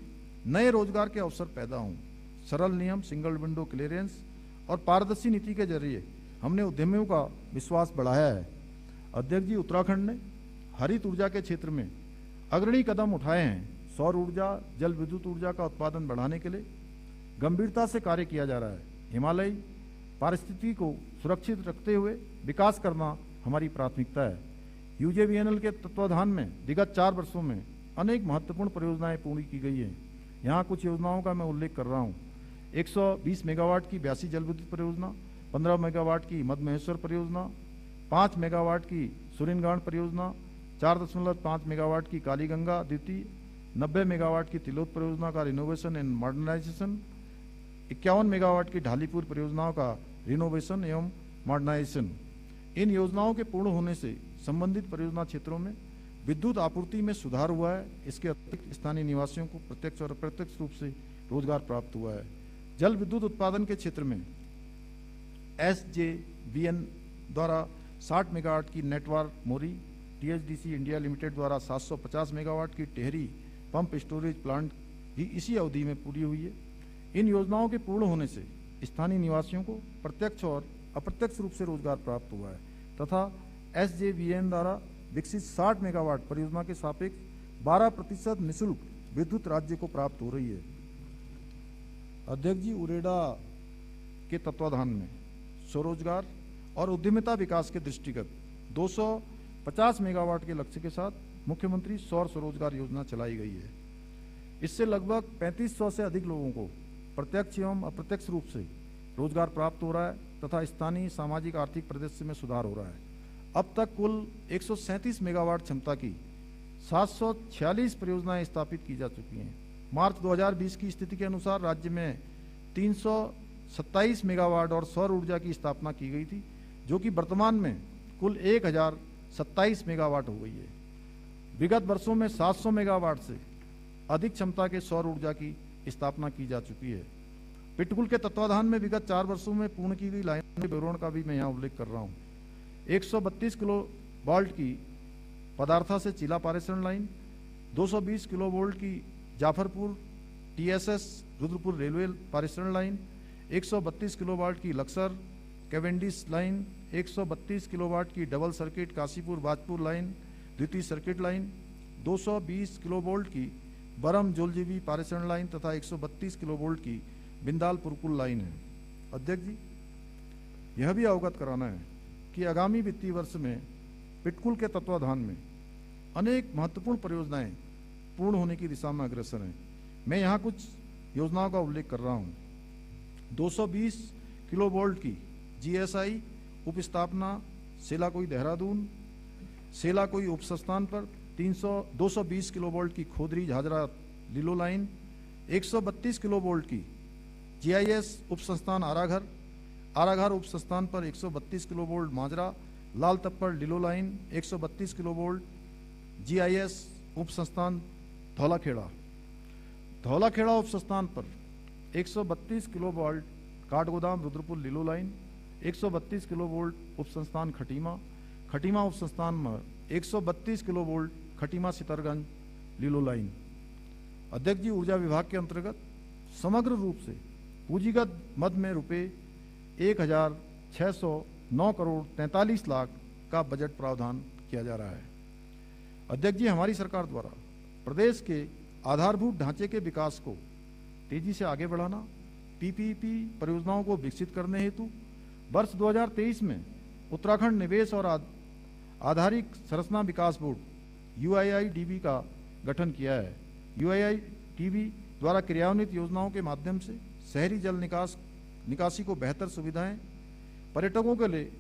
Speaker 3: नए रोजगार के अवसर पैदा हों। सरल नियम, सिंगल विंडो क्लियरेंस और पारदर्शी नीति के जरिए हमने उद्यमियों का विश्वास बढ़ाया है। अध्यक्ष जी, उत्तराखंड ने हरित ऊर्जा के क्षेत्र में अग्रणी कदम उठाए हैं। सौर ऊर्जा, जल विद्युत ऊर्जा का उत्पादन बढ़ाने के लिए गंभीरता से कार्य किया जा रहा है। हिमालयी पारिस्थितिकी को सुरक्षित रखते हुए विकास करना हमारी प्राथमिकता है। यूजेवीएनएल के तत्वाधान में विगत 4 वर्षों में अनेक महत्वपूर्ण परियोजनाएं पूर्ण की गई हैं। यहाँ कुछ योजनाओं का मैं उल्लेख कर रहा हूँ। 120 मेगावाट की ब्यासी जल विद्युत परियोजना, 15 मेगावाट की मध्य महेश्वर परियोजना, 5 मेगावाट की सुरिनगांड परियोजना, 4.5 मेगावाट की कालीगंगा द्वितीय, 90 मेगावाट की तिलोत परियोजना का रिनोवेशन एंड मॉडर्नाइजेशन, 51 मेगावाट की ढालीपुर परियोजनाओं का रिनोवेशन एवं मॉडर्नाइजेशन। इन योजनाओं के पूर्ण होने से संबंधित परियोजना क्षेत्रों में विद्युत आपूर्ति में सुधार हुआ है। इसके अतिरिक्त स्थानीय निवासियों को प्रत्यक्ष और अप्रत्यक्ष रूप से रोजगार प्राप्त हुआ है। जल विद्युत उत्पादन के क्षेत्र में SJVN द्वारा 60 मेगावाट की नेटवर्क मोरी, THDC इंडिया लिमिटेड द्वारा 750 मेगावाट की टेहरी पंप स्टोरेज प्लांट भी इसी अवधि में पूरी हुई है। इन योजनाओं के पूर्ण होने से स्थानीय निवासियों को प्रत्यक्ष और अप्रत्यक्ष रूप से रोजगार प्राप्त हुआ है तथा SJVN द्वारा विकसित 60 मेगावाट परियोजना के सापेक्ष 12% निःशुल्क विद्युत राज्य को प्राप्त हो रही है। अध्यक्ष जी, उरेडा के तत्वाधान में स्वरोजगार और उद्यमिता विकास के दृष्टिगत 250 मेगावाट के लक्ष्य के साथ मुख्यमंत्री सौर स्वरोजगार योजना चलाई गई है। इससे लगभग 3500 से अधिक लोगों को प्रत्यक्ष एवं अप्रत्यक्ष रूप से रोजगार प्राप्त हो रहा है तथा स्थानीय सामाजिक आर्थिक परिदृश्य में सुधार हो रहा है। अब तक कुल 137 मेगावाट क्षमता की 746 परियोजनाएं स्थापित की जा चुकी हैं। मार्च 2020 की स्थिति के अनुसार राज्य में 327 मेगावाट और सौर ऊर्जा की स्थापना की गई थी, जो कि वर्तमान में कुल 1027 मेगावाट हो गई है। विगत वर्षों में 700 मेगावाट से अधिक क्षमता के सौर ऊर्जा की स्थापना की जा चुकी है। पिटकुल के तत्वाधान में विगत 4 वर्षों में पूर्ण की गई लाइनों के विवरण का भी मैं यहाँ उल्लेख कर रहा हूँ। 132 किलो वोल्ट की पदार्था से चिला पारेषण लाइन, 220 किलो वोल्ट की जाफरपुर TSS रुद्रपुर रेलवे पारेषण लाइन, 132 किलोवाट की लक्सर कैवेंडिश लाइन, 132 किलोवाट की double circuit Kashipur Bajpur line द्वितीय सर्किट लाइन, 220 किलोवोल्ट की बरम जोलजीबी पारेषण लाइन तथा 132 किलोवोल्ट की बिंदाल पुरकुल लाइन है। अध्यक्ष जी, यह भी अवगत कराना है कि आगामी वित्तीय वर्ष में पिटकुल के तत्वाधान में अनेक महत्वपूर्ण परियोजनाएं पूर्ण होने की दिशा में अग्रसर हैं। मैं यहाँ कुछ योजनाओं का उल्लेख कर रहा हूँ। 220 किलोवोल्ट की GSI उपस्थापना सेलाकोई देहरादून, सेलाकोई उप संस्थान पर 220 किलोवोल्ट की खोदरी झाझरा लीलो लाइन, 132 किलोवोल्ट की GIS उप संस्थान आराघर, आराघर उप संस्थान पर 132 किलोवोल्ट माजरा लाल तप्पड़ लीलो लाइन, 132 किलोवोल्ट GIS उप संस्थान धौलाखेड़ा, धौलाखेड़ा उप संस्थान पर 132 किलोवोल्ट काठगोदाम रुद्रपुर लीलो लाइन, 132 किलोवोल्ट उप संस्थान खटीमा, खटीमा उप संस्थान में 132 किलोवोल्ट खटीमा सितरगंज लीलो लाइन। अध्यक्ष जी, ऊर्जा विभाग के अंतर्गत समग्र रूप से पूंजीगत मद में रुपये 1609 करोड़ 43 लाख का बजट प्रावधान किया जा रहा है। अध्यक्ष जी, हमारी सरकार द्वारा प्रदेश के आधारभूत ढांचे के विकास को तेजी से आगे बढ़ाना, पीपीपी परियोजनाओं को विकसित करने हेतु वर्ष 2023 में उत्तराखंड निवेश और आधारिक संरचना विकास बोर्ड UIIDB का गठन किया है। UIIDB द्वारा क्रियान्वित योजनाओं के माध्यम से शहरी जल निकासी को बेहतर सुविधाएं, पर्यटकों के लिए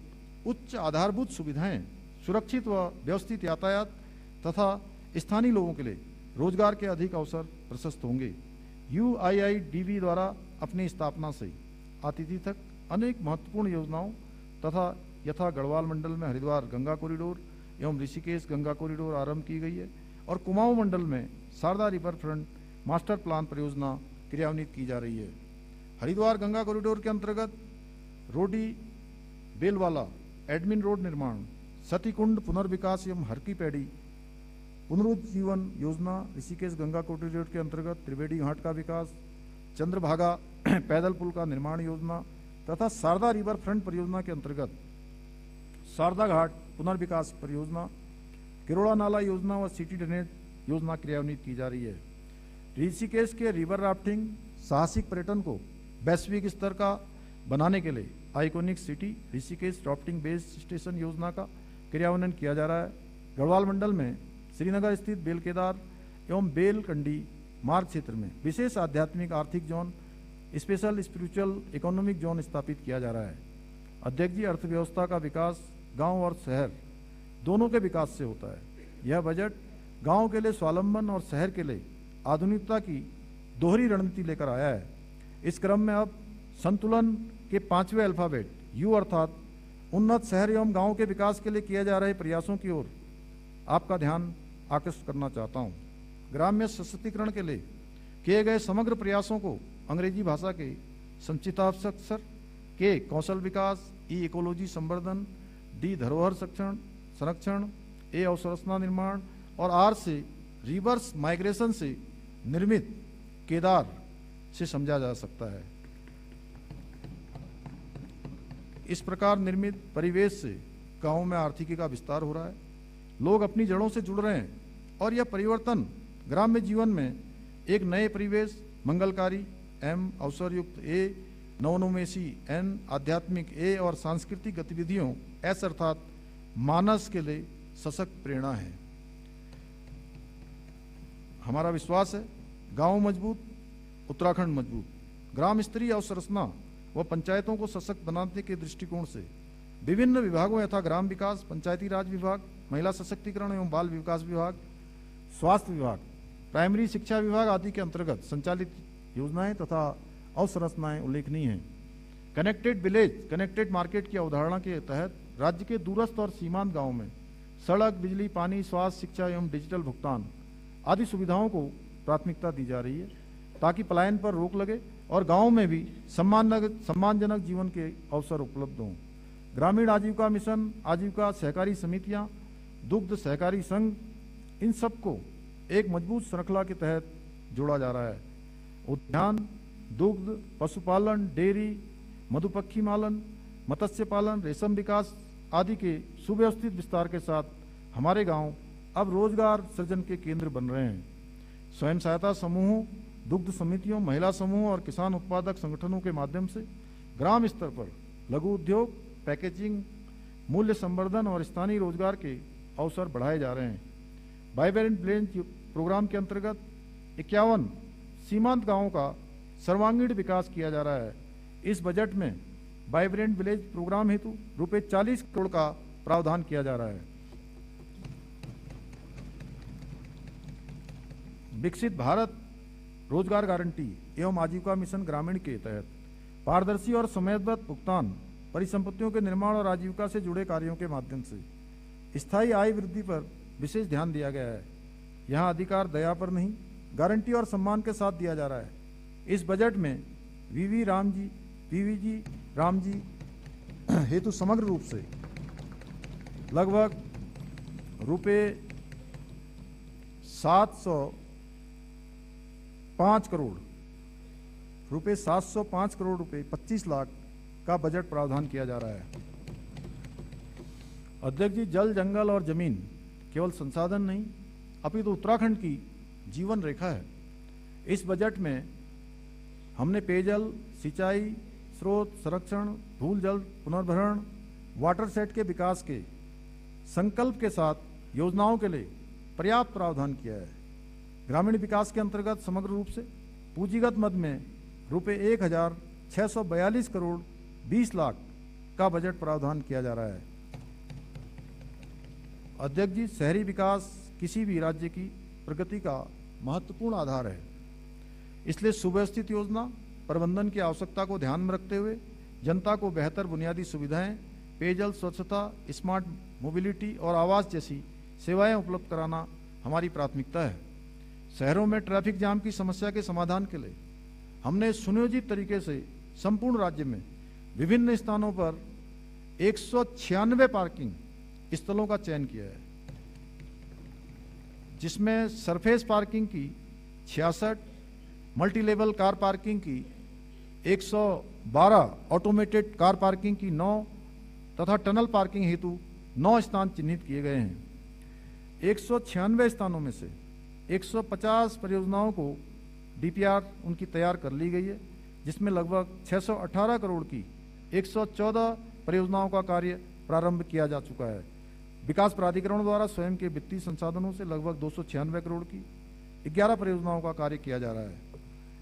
Speaker 3: उच्च आधारभूत सुविधाएं, सुरक्षित व व्यवस्थित यातायात तथा स्थानीय लोगों के लिए रोजगार के अधिक अवसर प्रशस्त होंगे। UIIDB द्वारा अपनी स्थापना से आतिथ्य तक अनेक महत्वपूर्ण योजनाओं तथा यथा गढ़वाल मंडल में हरिद्वार गंगा कॉरिडोर एवं ऋषिकेश गंगा कॉरिडोर आरंभ की गई है और कुमाऊं मंडल में Sharda river front master plan परियोजना क्रियान्वित की जा रही है। हरिद्वार गंगा कॉरिडोर के अंतर्गत रोडी बेलवाला एडमिन रोड निर्माण, सतीकुंड पुनर्विकास एवं हरकी पैड़ी पुनरुज्जीवन योजना, ऋषिकेश गंगा कॉरिडोर के अंतर्गत त्रिवेणी घाट का विकास, चंद्रभागा पैदल पुल का निर्माण योजना तथा शारदा रिवर फ्रंट परियोजना के अंतर्गत शारदा घाट पुनर्विकास परियोजना, किरोड़ा नाला योजना व सिटी ड्रेनेज योजना क्रियान्वित की जा रही है। ऋषिकेश के रिवर राफ्टिंग साहसिक पर्यटन को वैश्विक स्तर का बनाने के लिए iconic city Rishikesh rafting base station योजना का क्रियान्वयन किया जा रहा है। गढ़वाल मंडल में श्रीनगर स्थित बेल केदार एवं बेलकंडी मार्ग क्षेत्र में विशेष आध्यात्मिक आर्थिक zone, special spiritual economic zone स्थापित किया जा रहा है। अध्यक्ष जी, अर्थव्यवस्था का विकास गांव और शहर दोनों के विकास से होता है। यह बजट गांव के लिए स्वावलंबन और शहर के लिए आधुनिकता की दोहरी रणनीति लेकर आया है। इस क्रम में अब संतुलन के 5वें अल्फाबेट U अर्थात उन्नत शहर एवं गांव के विकास के लिए किए जा रहे प्रयासों की ओर आपका ध्यान आकर्षित करना चाहता हूं। ग्राम्य सशक्तिकरण के लिए किए गए समग्र प्रयासों को अंग्रेजी भाषा के संचिताक्षर के कौशल विकास, ई इकोलॉजी संवर्धन, डी धरोहर संरक्षण, ए अवसंरचना निर्माण और आर से रिवर्स माइग्रेशन से निर्मित केदार से समझा जा सकता है। इस प्रकार निर्मित परिवेश से गांवों में आर्थिकी का विस्तार हो रहा है, लोग अपनी जड़ों से जुड़ रहे हैं और यह परिवर्तन ग्राम्य जीवन में एक नए परिवेश, मंगलकारी एम, अवसरयुक्त ए, नवोन्मेषी एन, आध्यात्मिक ए और सांस्कृतिक गतिविधियों एस अर्थात मानस के लिए सशक्त प्रेरणा है। हमारा विश्वास है गांव मजबूत, उत्तराखंड मजबूत। ग्राम स्तरीय अवसंरचना व पंचायतों को सशक्त बनाने के दृष्टिकोण से विभिन्न विभागों यथा ग्राम विकास, पंचायती राज विभाग, महिला सशक्तिकरण एवं बाल विकास विभाग, स्वास्थ्य विभाग, प्राइमरी शिक्षा विभाग आदि के अंतर्गत संचालित योजनाएं तथा अवसंरचनाएं उल्लेखनीय हैं। कनेक्टेड विलेज, कनेक्टेड मार्केट की अवधारणा के तहत राज्य के दूरस्थ और सीमांत गांवों में सड़क, बिजली, पानी, स्वास्थ्य, शिक्षा एवं डिजिटल भुगतान आदि सुविधाओं को प्राथमिकता दी जा रही है ताकि पलायन पर रोक लगे और गांवों में भी सम्मानजनक जीवन के अवसर उपलब्ध हों। ग्रामीण आजीविका मिशन, आजीविका सहकारी समितियां, दुग्ध सहकारी संघ, इन सबको एक मजबूत श्रृंखला के तहत जोड़ा जा रहा है। उद्यान, दुग्ध, पशुपालन, डेयरी, मधुपक्षी पालन, मत्स्य पालन, रेशम विकास आदि के सुव्यवस्थित विस्तार के साथ हमारे गांव अब रोजगार सृजन के केंद्र बन रहे हैं। स्वयं सहायता समूहों, दुग्ध समितियों, महिला समूहों और किसान उत्पादक संगठनों के माध्यम से ग्राम स्तर पर लघु उद्योग, पैकेजिंग, मूल्य संवर्धन और स्थानीय रोजगार के अवसर बढ़ाए जा रहे हैं। वाइब्रेंट विलेज प्रोग्राम के अंतर्गत 51 सीमांत गांवों का सर्वांगीण विकास किया जा रहा है। इस बजट में वाइब्रेंट विलेज प्रोग्राम हेतु रुपए 40 करोड़ का प्रावधान किया जा रहा है। विकसित भारत रोजगार गारंटी एवं आजीविका मिशन ग्रामीण के तहत पारदर्शी और समयबद्ध भुगतान, परिसंपत्तियों के निर्माण और आजीविका से जुड़े कार्यों के माध्यम से स्थायी आय वृद्धि पर विशेष ध्यान दिया गया है। यहाँ अधिकार दया पर नहीं, गारंटी और सम्मान के साथ दिया जा रहा है। इस बजट में वीवी राम जी हेतु समग्र रूप से लगभग रुपए 705 करोड़ रुपए 25 लाख का बजट प्रावधान किया जा रहा है। अध्यक्ष जी, जल, जंगल और जमीन केवल संसाधन नहीं अपितु उत्तराखंड की जीवन रेखा है। इस बजट में हमने पेयजल, सिंचाई, स्रोत संरक्षण, भूल जल पुनर्भरण, वाटर सेट के विकास के संकल्प के साथ योजनाओं के लिए पर्याप्त प्रावधान किया है। ग्रामीण विकास के अंतर्गत समग्र रूप से पूंजीगत मद में रुपये 1,642 करोड़ 20 लाख का बजट प्रावधान किया जा रहा है। अध्यक्ष जी, शहरी विकास किसी भी राज्य की प्रगति का महत्वपूर्ण आधार है, इसलिए सुव्यवस्थित योजना प्रबंधन की आवश्यकता को ध्यान में रखते हुए जनता को बेहतर बुनियादी सुविधाएं, पेयजल, स्वच्छता, स्मार्ट मोबिलिटी और आवास जैसी सेवाएं उपलब्ध कराना हमारी प्राथमिकता है। शहरों में ट्रैफिक जाम की समस्या के समाधान के लिए हमने सुनियोजित तरीके से संपूर्ण राज्य में विभिन्न स्थानों पर 196 पार्किंग स्थलों का चयन किया है, जिसमें सरफेस पार्किंग की 66, मल्टी लेवल कार पार्किंग की 112, ऑटोमेटेड कार पार्किंग की 9 तथा टनल पार्किंग हेतु 9 स्थान चिन्हित किए गए हैं। 196 स्थानों में से 150 परियोजनाओं को डीपीआर उनकी तैयार कर ली गई है, जिसमें लगभग 618 करोड़ की 114 परियोजनाओं का कार्य प्रारंभ किया जा चुका है। विकास प्राधिकरण द्वारा स्वयं के वित्तीय संसाधनों से लगभग 296 करोड़ की 11 परियोजनाओं का कार्य किया जा रहा है।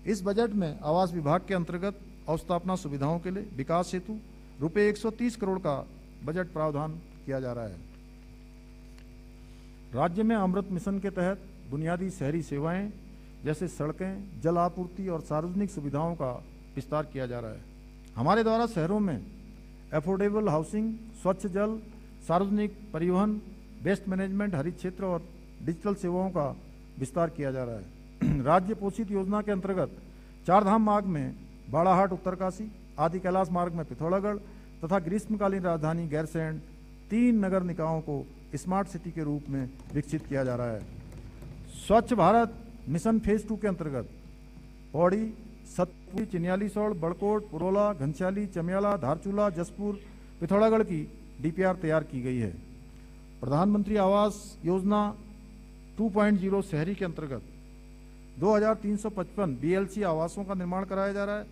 Speaker 3: इस बजट में आवास विभाग के अंतर्गत अवस्थापना सुविधाओं के लिए विकास हेतु रुपये 130 करोड़ का बजट प्रावधान किया जा रहा है। राज्य में अमृत मिशन के तहत बुनियादी शहरी सेवाएं जैसे सड़कें, जल आपूर्ति और सार्वजनिक सुविधाओं का विस्तार किया जा रहा है। हमारे द्वारा शहरों में एफोर्डेबल हाउसिंग, स्वच्छ जल, सार्वजनिक परिवहन, वेस्ट मैनेजमेंट, हरित क्षेत्र और डिजिटल सेवाओं का विस्तार किया जा रहा है। राज्य पोषित योजना के अंतर्गत चारधाम मार्ग में बाड़ाहाट उत्तरकाशी, आदि कैलाश मार्ग में पिथौरागढ़ तथा ग्रीष्मकालीन राजधानी गैरसैंण 3 नगर निकायों को स्मार्ट सिटी के रूप में विकसित किया जा रहा है। स्वच्छ भारत मिशन फेज 2 के अंतर्गत पौड़ी, सतपुर, चिन्यालीसौड़, बड़कोट, पुरोला, घनश्याली, चमियाला, धारचूला, जसपुर, पिथौरागढ़ की डीपीआर तैयार की गई है। प्रधानमंत्री आवास योजना 2.0 शहरी के अंतर्गत 2355 बीएलसी आवासों का निर्माण कराया जा रहा है।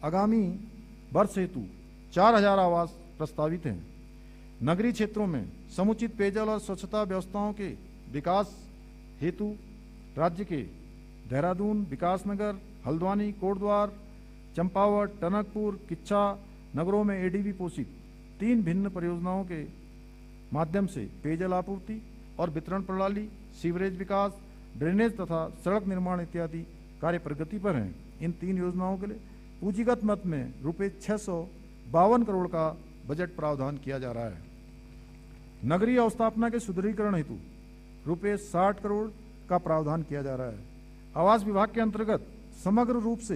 Speaker 3: आगामी वर्ष हेतु 4000 आवास प्रस्तावित हैं। नगरीय क्षेत्रों में समुचित पेयजल और स्वच्छता व्यवस्थाओं के विकास हेतु राज्य के देहरादून, विकासनगर, हल्द्वानी, कोटद्वार, चंपावत, टनकपुर, किच्छा नगरों में एडीबी पोषित 3 भिन्न परियोजनाओं के माध्यम से पेयजल आपूर्ति और वितरण प्रणाली, सीवरेज विकास, ड्रेनेज तथा सड़क निर्माण इत्यादि कार्य प्रगति पर हैं। इन 3 योजनाओं के लिए पूंजीगत मद में रुपये 652 करोड़ का बजट प्रावधान किया जा रहा है। नगरीय अवस्थापना के सुदृढ़ीकरण हेतु रुपये 60 करोड़ का प्रावधान किया जा रहा है। आवास विभाग के अंतर्गत समग्र रूप से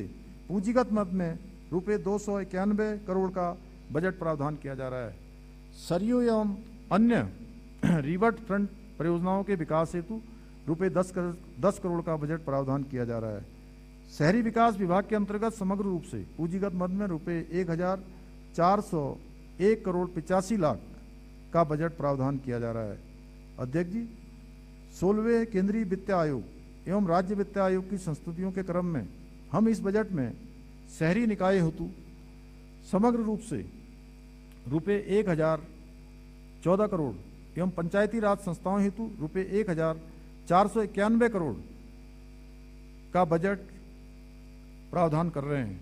Speaker 3: पूंजीगत मद में रुपये 291 करोड़ का बजट प्रावधान किया जा रहा है। सरयू एवं अन्य रिवर फ्रंट परियोजनाओं के विकास हेतु रुपये 10 करोड़ का बजट प्रावधान किया जा रहा है। शहरी विकास विभाग के अंतर्गत समग्र रूप से पूंजीगत मद में रुपये 1,401 करोड़ 85 लाख का बजट प्रावधान किया जा रहा है। अध्यक्ष जी, 16वें केंद्रीय वित्त आयोग एवं राज्य वित्त आयोग की संस्तुतियों के क्रम में हम इस बजट में शहरी निकाय हेतु समग्र रूप से रुपये 1,014 करोड़ एवं पंचायती राज संस्थाओं हेतु रुपये 1,491 करोड़ का बजट प्रावधान कर रहे हैं।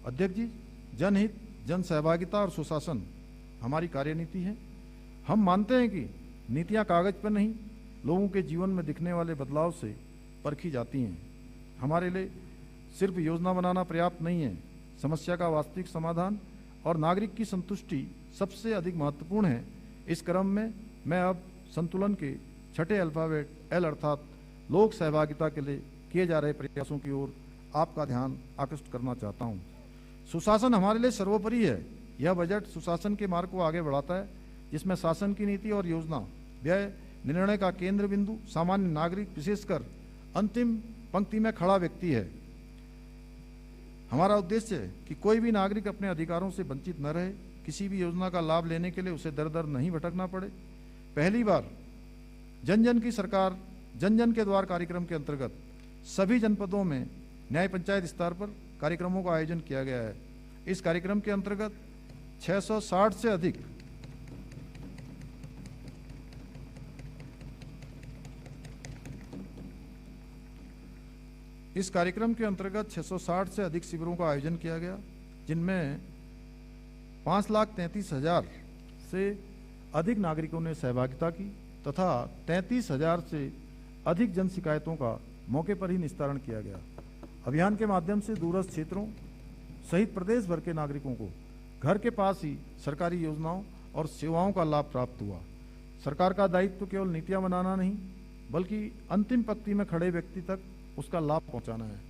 Speaker 3: अध्यक्ष जी, जनहित, जन सहभागिता और सुशासन हमारी कार्यनीति है। हम मानते हैं कि नीतियां कागज पर नहीं, लोगों के जीवन में दिखने वाले बदलाव से परखी जाती हैं। हमारे लिए सिर्फ योजना बनाना पर्याप्त नहीं है, समस्या का वास्तविक समाधान और नागरिक की संतुष्टि सबसे अधिक महत्वपूर्ण है। इस क्रम में मैं अब संतुलन के छठे अल्फाबेट एल अर्थात लोक सहभागिता के लिए किए जा रहे प्रयासों की ओर आपका ध्यान आकृष्ट करना चाहता हूँ। सुशासन हमारे लिए सर्वोपरि है। यह बजट सुशासन के मार्ग को आगे बढ़ाता है, जिसमें शासन की नीति और योजना, व्यय, निर्णय का केंद्र बिंदु सामान्य नागरिक, विशेषकर अंतिम पंक्ति में खड़ा व्यक्ति है। हमारा उद्देश्य है कि कोई भी नागरिक अपने अधिकारों से वंचित न रहे। किसी भी योजना का लाभ लेने के लिए उसे दर दर नहीं भटकना पड़े। पहली बार जन जन की सरकार, जन जन के द्वार कार्यक्रम के अंतर्गत सभी जनपदों में न्याय पंचायत स्तर पर कार्यक्रमों का आयोजन किया गया है। इस कार्यक्रम के अंतर्गत 660 से अधिक शिविरों का आयोजन किया गया, जिनमें 5,33,000 से अधिक नागरिकों ने सहभागिता की तथा 33,000 से अधिक जन शिकायतों का मौके पर ही निस्तारण किया गया। अभियान के माध्यम से दूरस्थ क्षेत्रों सहित प्रदेश भर के नागरिकों को घर के पास ही सरकारी योजनाओं और सेवाओं का लाभ प्राप्त हुआ। सरकार का दायित्व केवल नीतियां बनाना नहीं, बल्कि अंतिम पंक्ति में खड़े व्यक्ति तक उसका लाभ पहुंचाना है।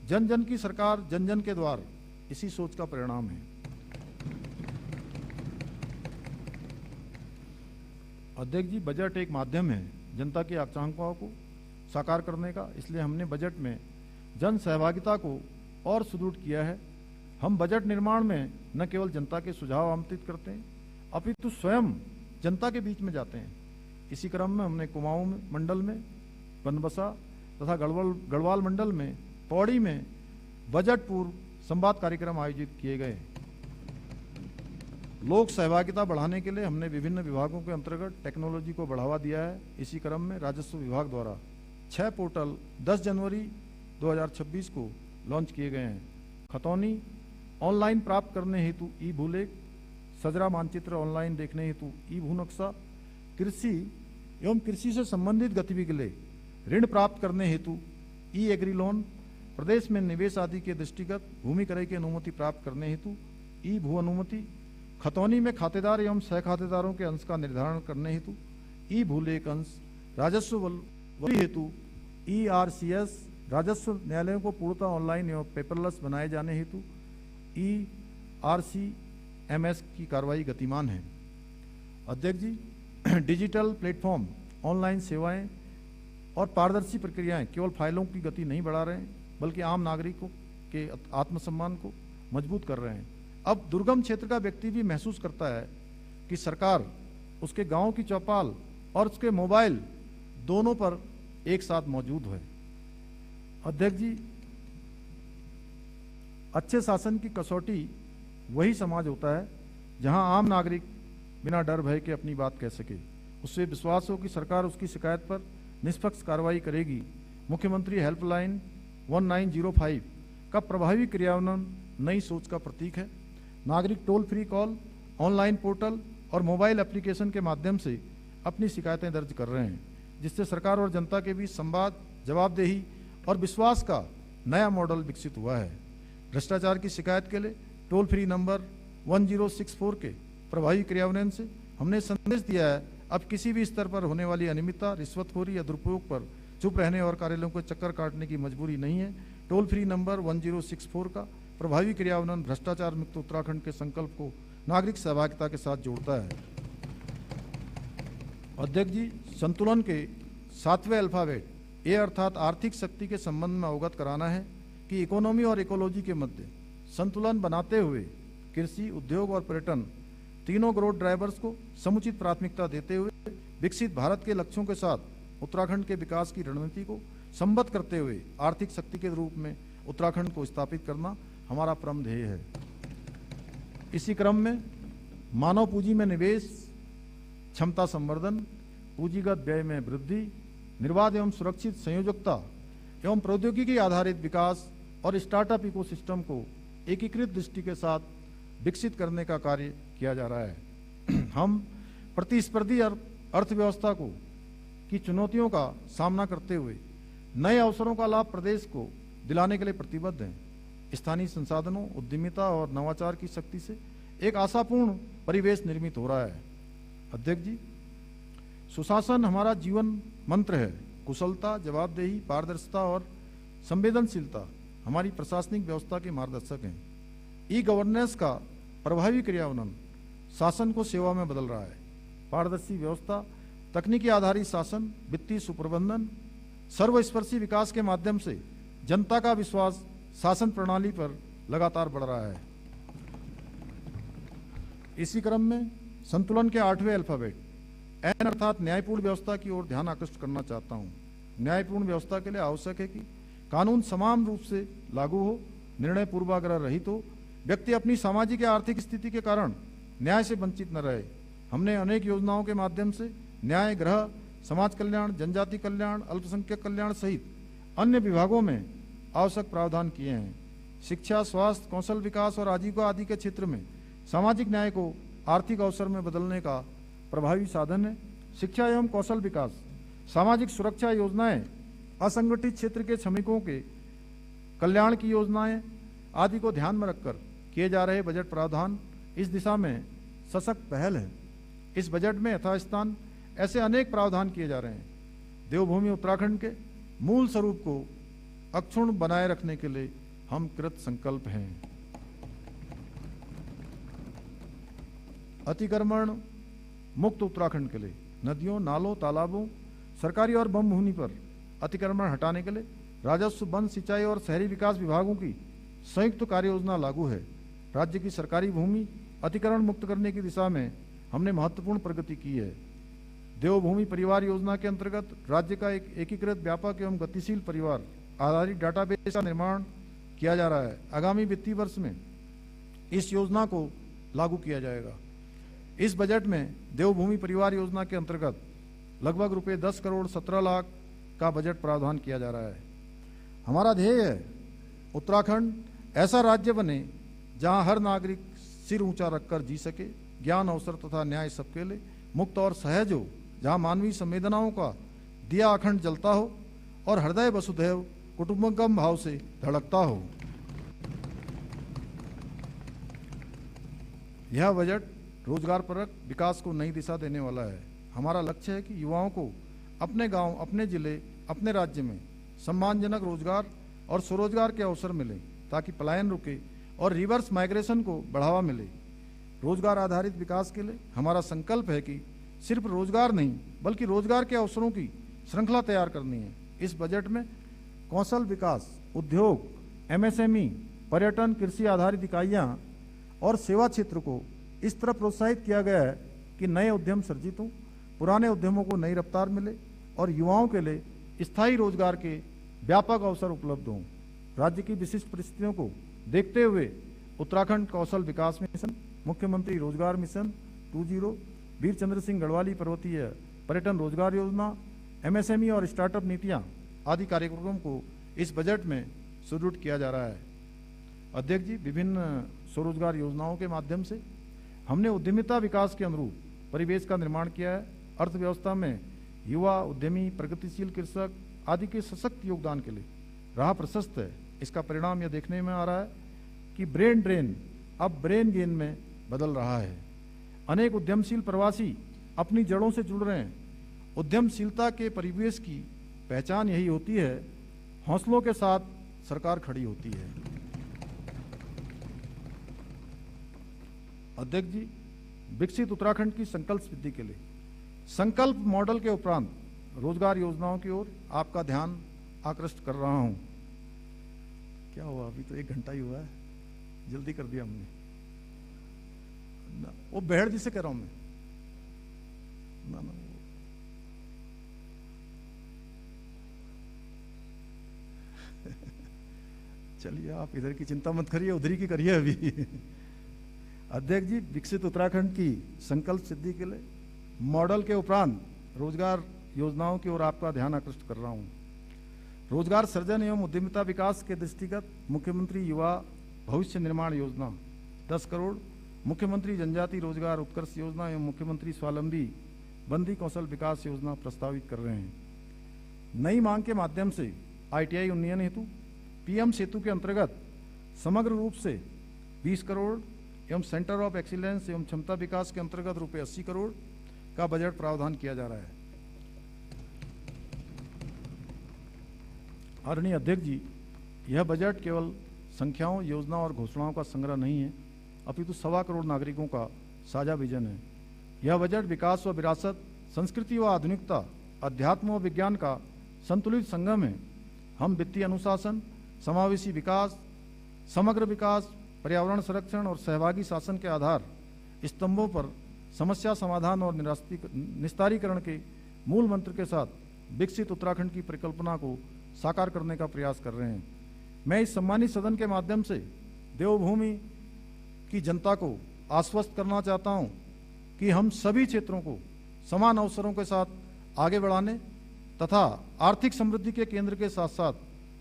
Speaker 3: जन जन की सरकार, जन जन के द्वार, इसी सोच का परिणाम है। अध्यक्ष जी, बजट एक माध्यम है जनता की आकांक्षाओं को साकार करने का, इसलिए हमने बजट में जन सहभागिता को और सुदृढ़ किया है। हम बजट निर्माण में न केवल जनता के सुझाव आमंत्रित करते हैं, अपितु स्वयं जनता के बीच में जाते हैं। इसी क्रम में हमने कुमाऊं मंडल में, बनबसा तथा गढ़वाल मंडल में, पौड़ी में बजट पूर्व संवाद कार्यक्रम आयोजित किए गए। लोक सहभागिता बढ़ाने के लिए हमने विभिन्न विभागों के अंतर्गत टेक्नोलॉजी को बढ़ावा दिया है। इसी क्रम में राजस्व विभाग द्वारा 6 पोर्टल 10 जनवरी 2026 को लॉन्च किए गए हैं। खतौनी ऑनलाइन प्राप्त करने हेतु ई भूलेख, सजरा मानचित्र ऑनलाइन देखने हेतु ई भू नक्शा, कृषि एवं कृषि से संबंधित गतिविधि के लिए ऋण प्राप्त करने हेतु ई एग्री लोन, प्रदेश में निवेश आदि के दृष्टिगत भूमि क्रय की अनुमति प्राप्त करने हेतु ई भू अनुमति, खतौनी में खातेदार एवं सह खातेदारों के अंश का निर्धारण करने हेतु ई भूलेख अंश, राजस्व वसूली हेतु ERCS, राजस्व न्यायालयों को पूर्णतः ऑनलाइन एवं पेपरलेस बनाए जाने हेतु ERCMS की कार्रवाई गतिमान है। अध्यक्ष जी, डिजिटल प्लेटफॉर्म, ऑनलाइन सेवाएं और पारदर्शी प्रक्रियाएं केवल फाइलों की गति नहीं बढ़ा रहे हैं, बल्कि आम नागरिकों के आत्मसम्मान को मजबूत कर रहे हैं। अब दुर्गम क्षेत्र का व्यक्ति भी महसूस करता है कि सरकार उसके गांव की चौपाल और उसके मोबाइल दोनों पर एक साथ मौजूद है। अध्यक्ष जी, अच्छे शासन की कसौटी वही समाज होता है जहां आम नागरिक बिना डर भय के अपनी बात कह सके, उससे विश्वास हो कि सरकार उसकी शिकायत पर निष्पक्ष कार्रवाई करेगी। मुख्यमंत्री हेल्पलाइन 1905 का प्रभावी क्रियान्वयन नई सोच का प्रतीक है। नागरिक toll free call, online portal और मोबाइल एप्लीकेशन के माध्यम से अपनी शिकायतें दर्ज कर रहे हैं, जिससे सरकार और जनता के बीच संवाद, जवाबदेही और विश्वास का नया मॉडल विकसित हुआ है। भ्रष्टाचार की शिकायत के लिए टोल फ्री नंबर 1064 के प्रभावी क्रियान्वयन से हमने संदेश दिया है, अब किसी भी स्तर पर होने वाली अनियमितता, रिश्वतखोरी या दुरुपयोग पर चुप रहने और कार्यालयों को चक्कर काटने की मजबूरी नहीं है। टोल फ्री नंबर 1064 का प्रभावी क्रियान्वयन भ्रष्टाचार मुक्त उत्तराखंड के संकल्प को नागरिक सहभागिता के साथ जोड़ता है। अध्यक्ष जी, संतुलन के 7वें अल्फाबेट ए अर्थात आर्थिक शक्ति के संबंध में अवगत कराना है कि इकोनॉमी और इकोलॉजी के मध्य संतुलन बनाते हुए कृषि, उद्योग और पर्यटन तीनों ग्रोथ ड्राइवर्स को समुचित प्राथमिकता देते हुए विकसित भारत के लक्ष्यों के साथ उत्तराखंड के विकास की रणनीति को संबद्ध करते हुए आर्थिक शक्ति के रूप में उत्तराखंड को स्थापित करना हमारा परम ध्येय है। इसी क्रम में मानव पूंजी में निवेश, क्षमता संवर्धन, पूंजीगत व्यय में वृद्धि, निर्बाध एवं सुरक्षित संयोजकता एवं प्रौद्योगिकी आधारित विकास और स्टार्टअप इकोसिस्टम को एकीकृत दृष्टि के साथ विकसित करने का कार्य किया जा रहा है। हम प्रतिस्पर्धी अर्थव्यवस्था को की चुनौतियों का सामना करते हुए नए अवसरों का लाभ प्रदेश को दिलाने के लिए प्रतिबद्ध हैं। स्थानीय संसाधनों, उद्यमिता और नवाचार की शक्ति से एक आशापूर्ण परिवेश निर्मित हो रहा है। अध्यक्ष जी, सुशासन हमारा जीवन मंत्र है। कुशलता, जवाबदेही, पारदर्शिता और संवेदनशीलता हमारी प्रशासनिक व्यवस्था के मार्गदर्शक हैं। ई गवर्नेंस का प्रभावी क्रियान्वयन शासन को सेवा में बदल रहा है। पारदर्शी व्यवस्था, तकनीकी आधारित शासन, वित्तीय सुप्रबंधन, सर्वस्पर्शी विकास के माध्यम से जनता का विश्वास शासन प्रणाली पर लगातार बढ़ रहा है। इसी क्रम में संतुलन के 8वें अल्फाबेट एन अर्थात न्यायपूर्ण व्यवस्था की ओर ध्यान आकृष्ट करना चाहता हूं। न्यायपूर्ण व्यवस्था के लिए आवश्यक है कि कानून समान रूप से लागू हो, निर्णय पूर्वाग्रह रहित हो, व्यक्ति अपनी सामाजिक या आर्थिक स्थिति के कारण न्याय से वंचित न रहे। हमने अनेक योजनाओं के माध्यम से न्याय, गृह, समाज कल्याण, जनजाति कल्याण, अल्पसंख्यक कल्याण सहित अन्य विभागों में आवश्यक प्रावधान किए हैं। शिक्षा, स्वास्थ्य, कौशल विकास और आजीविका आदि के क्षेत्र में सामाजिक न्याय को आर्थिक अवसर में बदलने का प्रभावी साधन है। शिक्षा एवं कौशल विकास, सामाजिक सुरक्षा योजनाएं, असंगठित क्षेत्र के श्रमिकों के कल्याण की योजनाएं आदि को ध्यान में रखकर किए जा रहे बजट प्रावधान इस दिशा में सशक्त पहल है। इस बजट में यथास्थान ऐसे अनेक प्रावधान किए जा रहे हैं। देवभूमि उत्तराखंड के मूल स्वरूप को अक्षुण्ण बनाए रखने के लिए हम कृत संकल्प हैं। अतिक्रमण मुक्त उत्तराखंड के लिए नदियों, नालों, तालाबों, सरकारी और वन भूमि पर अतिक्रमण हटाने के लिए राजस्व, वन, सिंचाई और शहरी विकास विभागों की संयुक्त कार्य योजना लागू है। राज्य की सरकारी भूमि अतिक्रमण मुक्त करने की दिशा में हमने महत्वपूर्ण प्रगति की है। देवभूमि परिवार योजना के अंतर्गत राज्य का एक एकीकृत, व्यापक एवं गतिशील परिवार आधारित डाटाबेस का निर्माण किया जा रहा है। आगामी वित्तीय वर्ष में इस योजना को लागू किया जाएगा। इस बजट में देवभूमि परिवार योजना के अंतर्गत लगभग रुपये 10 करोड़ 17 लाख का बजट प्रावधान किया जा रहा है। हमारा ध्येय है उत्तराखंड ऐसा राज्य बने जहां हर नागरिक सिर ऊंचा रखकर जी सके, ज्ञान, अवसर तथा न्याय सबके लिए मुक्त और सहज हो, जहां मानवीय संवेदनाओं का दिया अखंड जलता हो और हृदय वसुधैव कुटुंबकम भाव से धड़कता हो। यह बजट रोजगार परक विकास को नई दिशा देने वाला है। हमारा लक्ष्य है कि युवाओं को अपने गांव, अपने जिले, अपने राज्य में सम्मानजनक रोजगार और स्वरोजगार के अवसर मिले ताकि पलायन रुके और रिवर्स माइग्रेशन को बढ़ावा मिले। रोजगार आधारित विकास के लिए हमारा संकल्प है कि सिर्फ रोजगार नहीं बल्कि रोजगार के अवसरों की श्रृंखला तैयार करनी है। इस बजट में कौशल विकास, उद्योग, एमएसएमई, पर्यटन, कृषि आधारित इकाइयां और सेवा क्षेत्र को इस तरह प्रोत्साहित किया गया है कि नए उद्यम सृजित हों, पुराने उद्यमों को नई रफ्तार मिले और युवाओं के लिए स्थायी रोजगार के व्यापक अवसर उपलब्ध हों। राज्य की विशिष्ट परिस्थितियों को देखते हुए उत्तराखंड कौशल विकास मिशन, मुख्यमंत्री रोजगार मिशन 2.0, वीर चंद्र सिंह गढ़वाली पर्वतीय पर्यटन रोजगार योजना, एमएसएमई और स्टार्टअप नीतियां आदि कार्यक्रमों को इस बजट में सुदृढ़ किया जा रहा है। अध्यक्ष जी, विभिन्न स्वरोजगार योजनाओं के माध्यम से हमने उद्यमिता विकास के अनुरूप परिवेश का निर्माण किया है। अर्थव्यवस्था में युवा, उद्यमी, प्रगतिशील कृषक आदि के सशक्त योगदान के लिए राह प्रशस्त है। इसका परिणाम यह देखने में आ रहा है कि ब्रेन ड्रेन अब ब्रेन गेन में बदल रहा है। अनेक उद्यमशील प्रवासी अपनी जड़ों से जुड़ रहे हैं। उद्यमशीलता के परिवेश की पहचान यही होती है, हौसलों के साथ सरकार खड़ी होती है। अध्यक्ष जी, विकसित उत्तराखंड की संकल्प सिद्धि के लिए संकल्प मॉडल के उपरांत रोजगार योजनाओं की ओर आपका ध्यान आकृष्ट कर रहा हूं। क्या हुआ, अभी तो 1 घंटा ही हुआ है, जल्दी कर दिया हमने। वो बेहड़ जी से कह रहा हूं मैं ना। चलिए, आप इधर की चिंता मत करिए, उधर की करिए अभी। अध्यक्ष जी, विकसित उत्तराखंड की संकल्प सिद्धि के लिए मॉडल के उपरांत रोजगार योजनाओं की ओर आपका ध्यान आकृष्ट कर रहा हूं। रोजगार सृजन एवं उद्यमिता विकास के दृष्टिगत मुख्यमंत्री युवा भविष्य निर्माण योजना 10 करोड़, मुख्यमंत्री जनजाति रोजगार उत्कर्ष योजना एवं मुख्यमंत्री स्वावलंबी बंदी कौशल विकास योजना प्रस्तावित कर रहे हैं। नई मांग के माध्यम से ITI उन्नयन हेतु PM सेतु के अंतर्गत समग्र रूप से 20 करोड़ एवं सेंटर ऑफ एक्सीलेंस एवं क्षमता विकास के अंतर्गत रुपये 80 करोड़ का बजट प्रावधान किया जा रहा है। आदरणीय अध्यक्ष जी, यह बजट केवल संख्याओं, योजना और घोषणाओं का संग्रह नहीं है, अपितु 1.25 करोड़ नागरिकों का साझा विजन है। यह बजट विकास व विरासत, संस्कृति व आधुनिकता, अध्यात्म व विज्ञान का संतुलित संगम है। हम वित्तीय अनुशासन, समावेशी विकास, समग्र विकास, पर्यावरण संरक्षण और सहभागी शासन के आधार स्तंभों पर समस्या समाधान और निस्तारीकरण के मूल मंत्र के साथ विकसित उत्तराखंड की परिकल्पना को साकार करने का प्रयास कर रहे हैं। मैं इस सम्मानित सदन के माध्यम से देवभूमि की जनता को आश्वस्त करना चाहता हूं कि हम सभी क्षेत्रों को समान अवसरों के साथ आगे बढ़ाने तथा आर्थिक समृद्धि के केंद्र के साथ साथ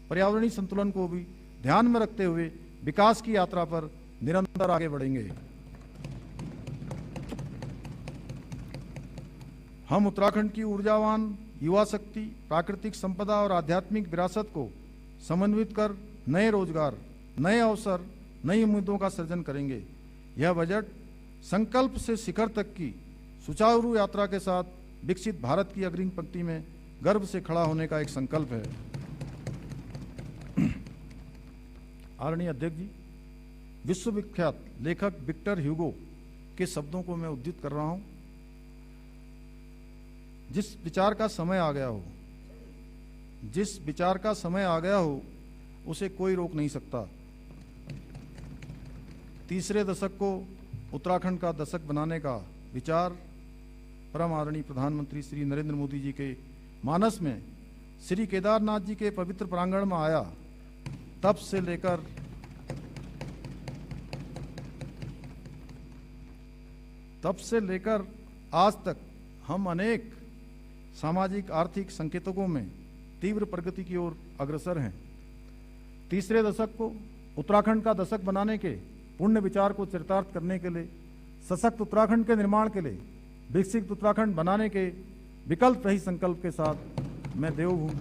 Speaker 3: पर्यावरणीय संतुलन को भी ध्यान में रखते हुए विकास की यात्रा पर निरंतर आगे बढ़ेंगे। हम उत्तराखंड की ऊर्जावान युवा शक्ति, प्राकृतिक संपदा और आध्यात्मिक विरासत को समन्वित कर नए रोजगार, नए अवसर, नई उम्मीदों का सृजन करेंगे। यह बजट संकल्प से शिखर तक की सुचारू यात्रा के साथ विकसित भारत की अग्रिम पंक्ति में गर्व से खड़ा होने का एक संकल्प है। आदरणीय अध्यक्ष जी, विश्वविख्यात लेखक विक्टर ह्यूगो के शब्दों को मैं उद्धृत कर रहा हूं, जिस विचार का समय आ गया हो, जिस विचार का समय आ गया हो उसे कोई रोक नहीं सकता। तीसरे दशक को उत्तराखंड का दशक बनाने का विचार परम आदरणीय प्रधानमंत्री श्री नरेंद्र मोदी जी के मानस में श्री केदारनाथ जी के पवित्र प्रांगण में आया, तब से लेकर आज तक हम अनेक सामाजिक आर्थिक संकेतकों में तीव्र प्रगति की ओर अग्रसर हैं। तीसरे दशक को उत्तराखंड का दशक बनाने के पुण्य विचार को चरितार्थ करने के लिए, सशक्त उत्तराखंड के निर्माण के लिए, विकसित उत्तराखंड बनाने के विकल्प रहित संकल्प के साथ मैं देवभूमि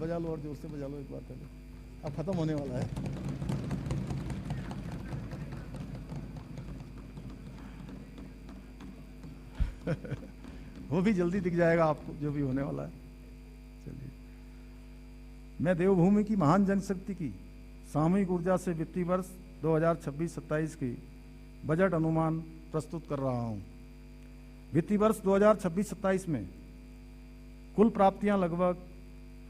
Speaker 3: बजा लो और जोर से बजा लो एक बार पहले, अब खत्म होने वाला है। वो भी जल्दी दिख जाएगा आपको जो भी होने वाला है। चलिए, मैं देवभूमि की महान जनशक्ति की सामूहिक ऊर्जा से वित्तीय वर्ष 2026-27 की बजट अनुमान प्रस्तुत कर रहा हूं। वित्तीय वर्ष 2026-27 में कुल प्राप्तियां लगभग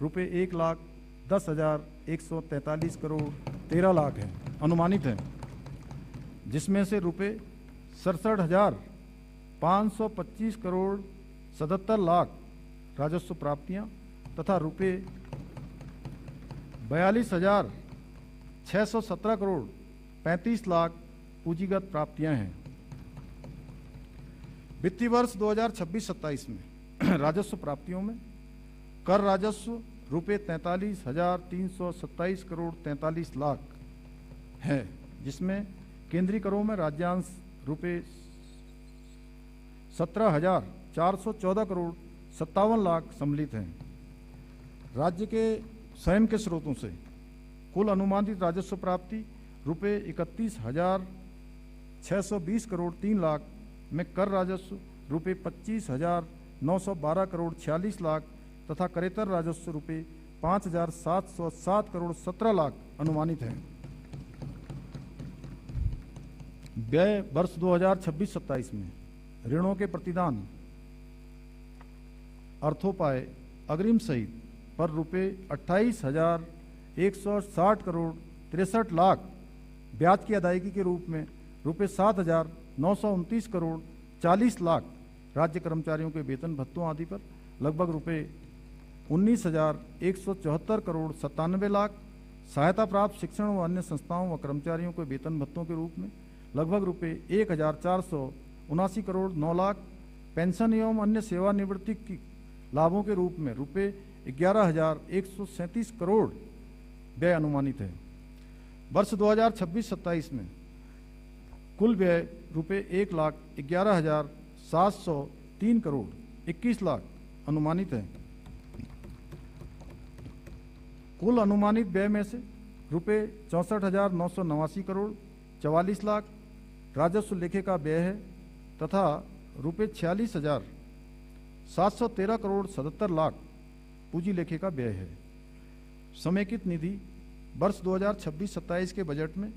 Speaker 3: रुपये 1,10,143 करोड़ 13 लाख हैं, अनुमानित हैं, जिसमें से रुपये 67,525 करोड़ 77 लाख राजस्व प्राप्तियां तथा रुपये 42,617 करोड़ 35 लाख पूंजीगत प्राप्तियां हैं। वित्तीय वर्ष 2026-27 में राजस्व प्राप्तियों में कर राजस्व रुपये 43,327 करोड़ 43 लाख है, जिसमें केंद्रीय करों में राज्यांश रुपये 17,414 करोड़ 57 लाख सम्मिलित हैं। राज्य के स्वयं के स्रोतों से कुल अनुमानित राजस्व प्राप्ति रुपये 31,620 करोड़ 3 लाख में कर राजस्व रुपये 25,912 करोड़ 46 लाख तथा करेतर राजस्व रुपये 5,707 करोड़ 17 लाख अनुमानित हैं। व्यय वर्ष 2026-27 में ऋणों के प्रतिदान, अर्थोपाय, अग्रिम सहित पर रुपये 28,160 करोड़ 63 लाख, ब्याज की अदायगी के रूप में रुपये 7,929 करोड़ 40 लाख, राज्य कर्मचारियों के वेतन भत्तों आदि पर लगभग रुपये 19,174 करोड़ 97 लाख, सहायता प्राप्त शिक्षण व अन्य संस्थाओं व कर्मचारियों के वेतन भत्तों के रूप में लगभग रुपये 1,479 करोड़ 9 लाख, पेंशन एवं अन्य सेवानिवृत्ति की लाभों के रूप में रुपये 11,137 करोड़ व्यय अनुमानित है। वर्ष 2026-27 में कुल व्यय रुपये 1,11,703 करोड़ 21 लाख अनुमानित है। कुल अनुमानित व्यय में से रुपये 64,989 करोड़ 44 लाख राजस्व लेखे का व्यय है तथा रुपये 46,713 करोड़ 77 लाख पूंजी लेखे का व्यय है। समेकित निधि वर्ष 2026-27 के बजट में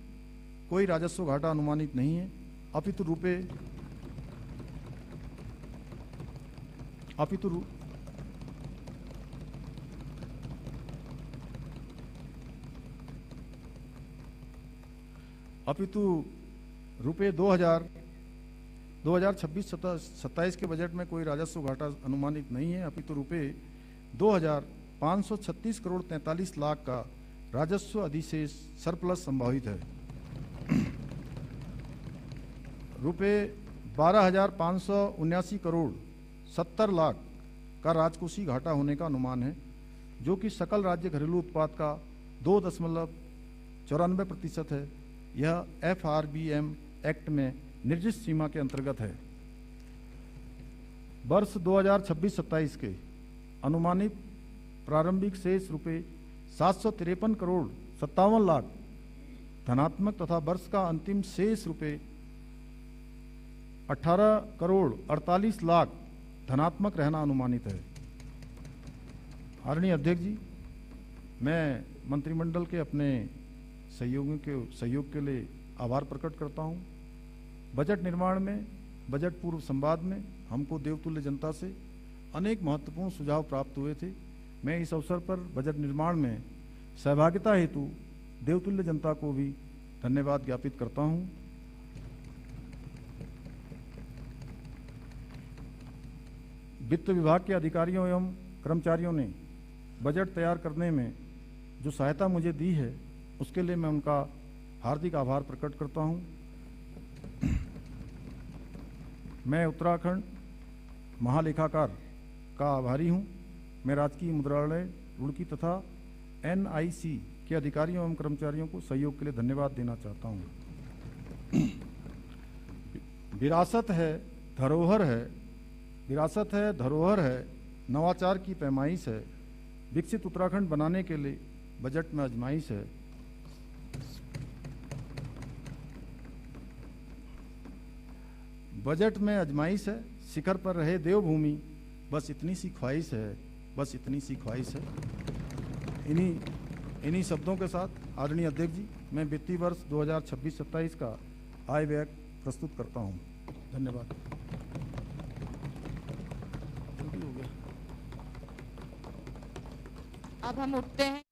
Speaker 3: कोई राजस्व घाटा अनुमानित नहीं है, अपितु रुपये 2,000 2026-27 के बजट में कोई राजस्व घाटा अनुमानित नहीं है, अपितु रुपये 2,536 करोड़ 43 लाख का राजस्व अधिशेष सरप्लस संभावित है। रुपये 12,579 करोड़ 70 लाख का राजकोषीय घाटा होने का अनुमान है, जो कि सकल राज्य घरेलू उत्पाद का 2.94% है। यह FRBM एक्ट में निर्दिष्ट सीमा के अंतर्गत है। वर्ष 2026-27 के अनुमानित प्रारंभिक शेष रुपये 753 करोड़ 57 लाख धनात्मक तथा वर्ष का अंतिम शेष रुपये 18 करोड़ 48 लाख धनात्मक रहना अनुमानित है। आदरणीय अध्यक्ष जी, मैं मंत्रिमंडल के अपने सहयोगियों के सहयोग के लिए आभार प्रकट करता हूं। बजट निर्माण में, बजट पूर्व संवाद में हमको देवतुल्य जनता से अनेक महत्वपूर्ण सुझाव प्राप्त हुए थे। मैं इस अवसर पर बजट निर्माण में सहभागिता हेतु देवतुल्य जनता को भी धन्यवाद ज्ञापित करता हूं। वित्त विभाग के अधिकारियों एवं कर्मचारियों ने बजट तैयार करने में जो सहायता मुझे दी है, उसके लिए मैं उनका हार्दिक आभार प्रकट करता हूं। मैं उत्तराखंड महालेखाकार का आभारी हूं। मैं राजकीय मुद्रालय रुड़की तथा NIC के अधिकारियों एवं कर्मचारियों को सहयोग के लिए धन्यवाद देना चाहता हूं। विरासत है, धरोहर है, विरासत है, धरोहर है, नवाचार की पैमाइश है, विकसित उत्तराखंड बनाने के लिए बजट में आजमाइश है। बजट में आजमाइश है, शिखर पर रहे देवभूमि, बस इतनी सी ख्वाहिश है, बस इतनी सी ख्वाहिश है। इन्हीं शब्दों के साथ आदरणीय अध्यक्ष जी, मैं वित्तीय वर्ष 2026-27 का आय व्यय प्रस्तुत करता हूं। धन्यवाद।
Speaker 2: अब हम उठते हैं।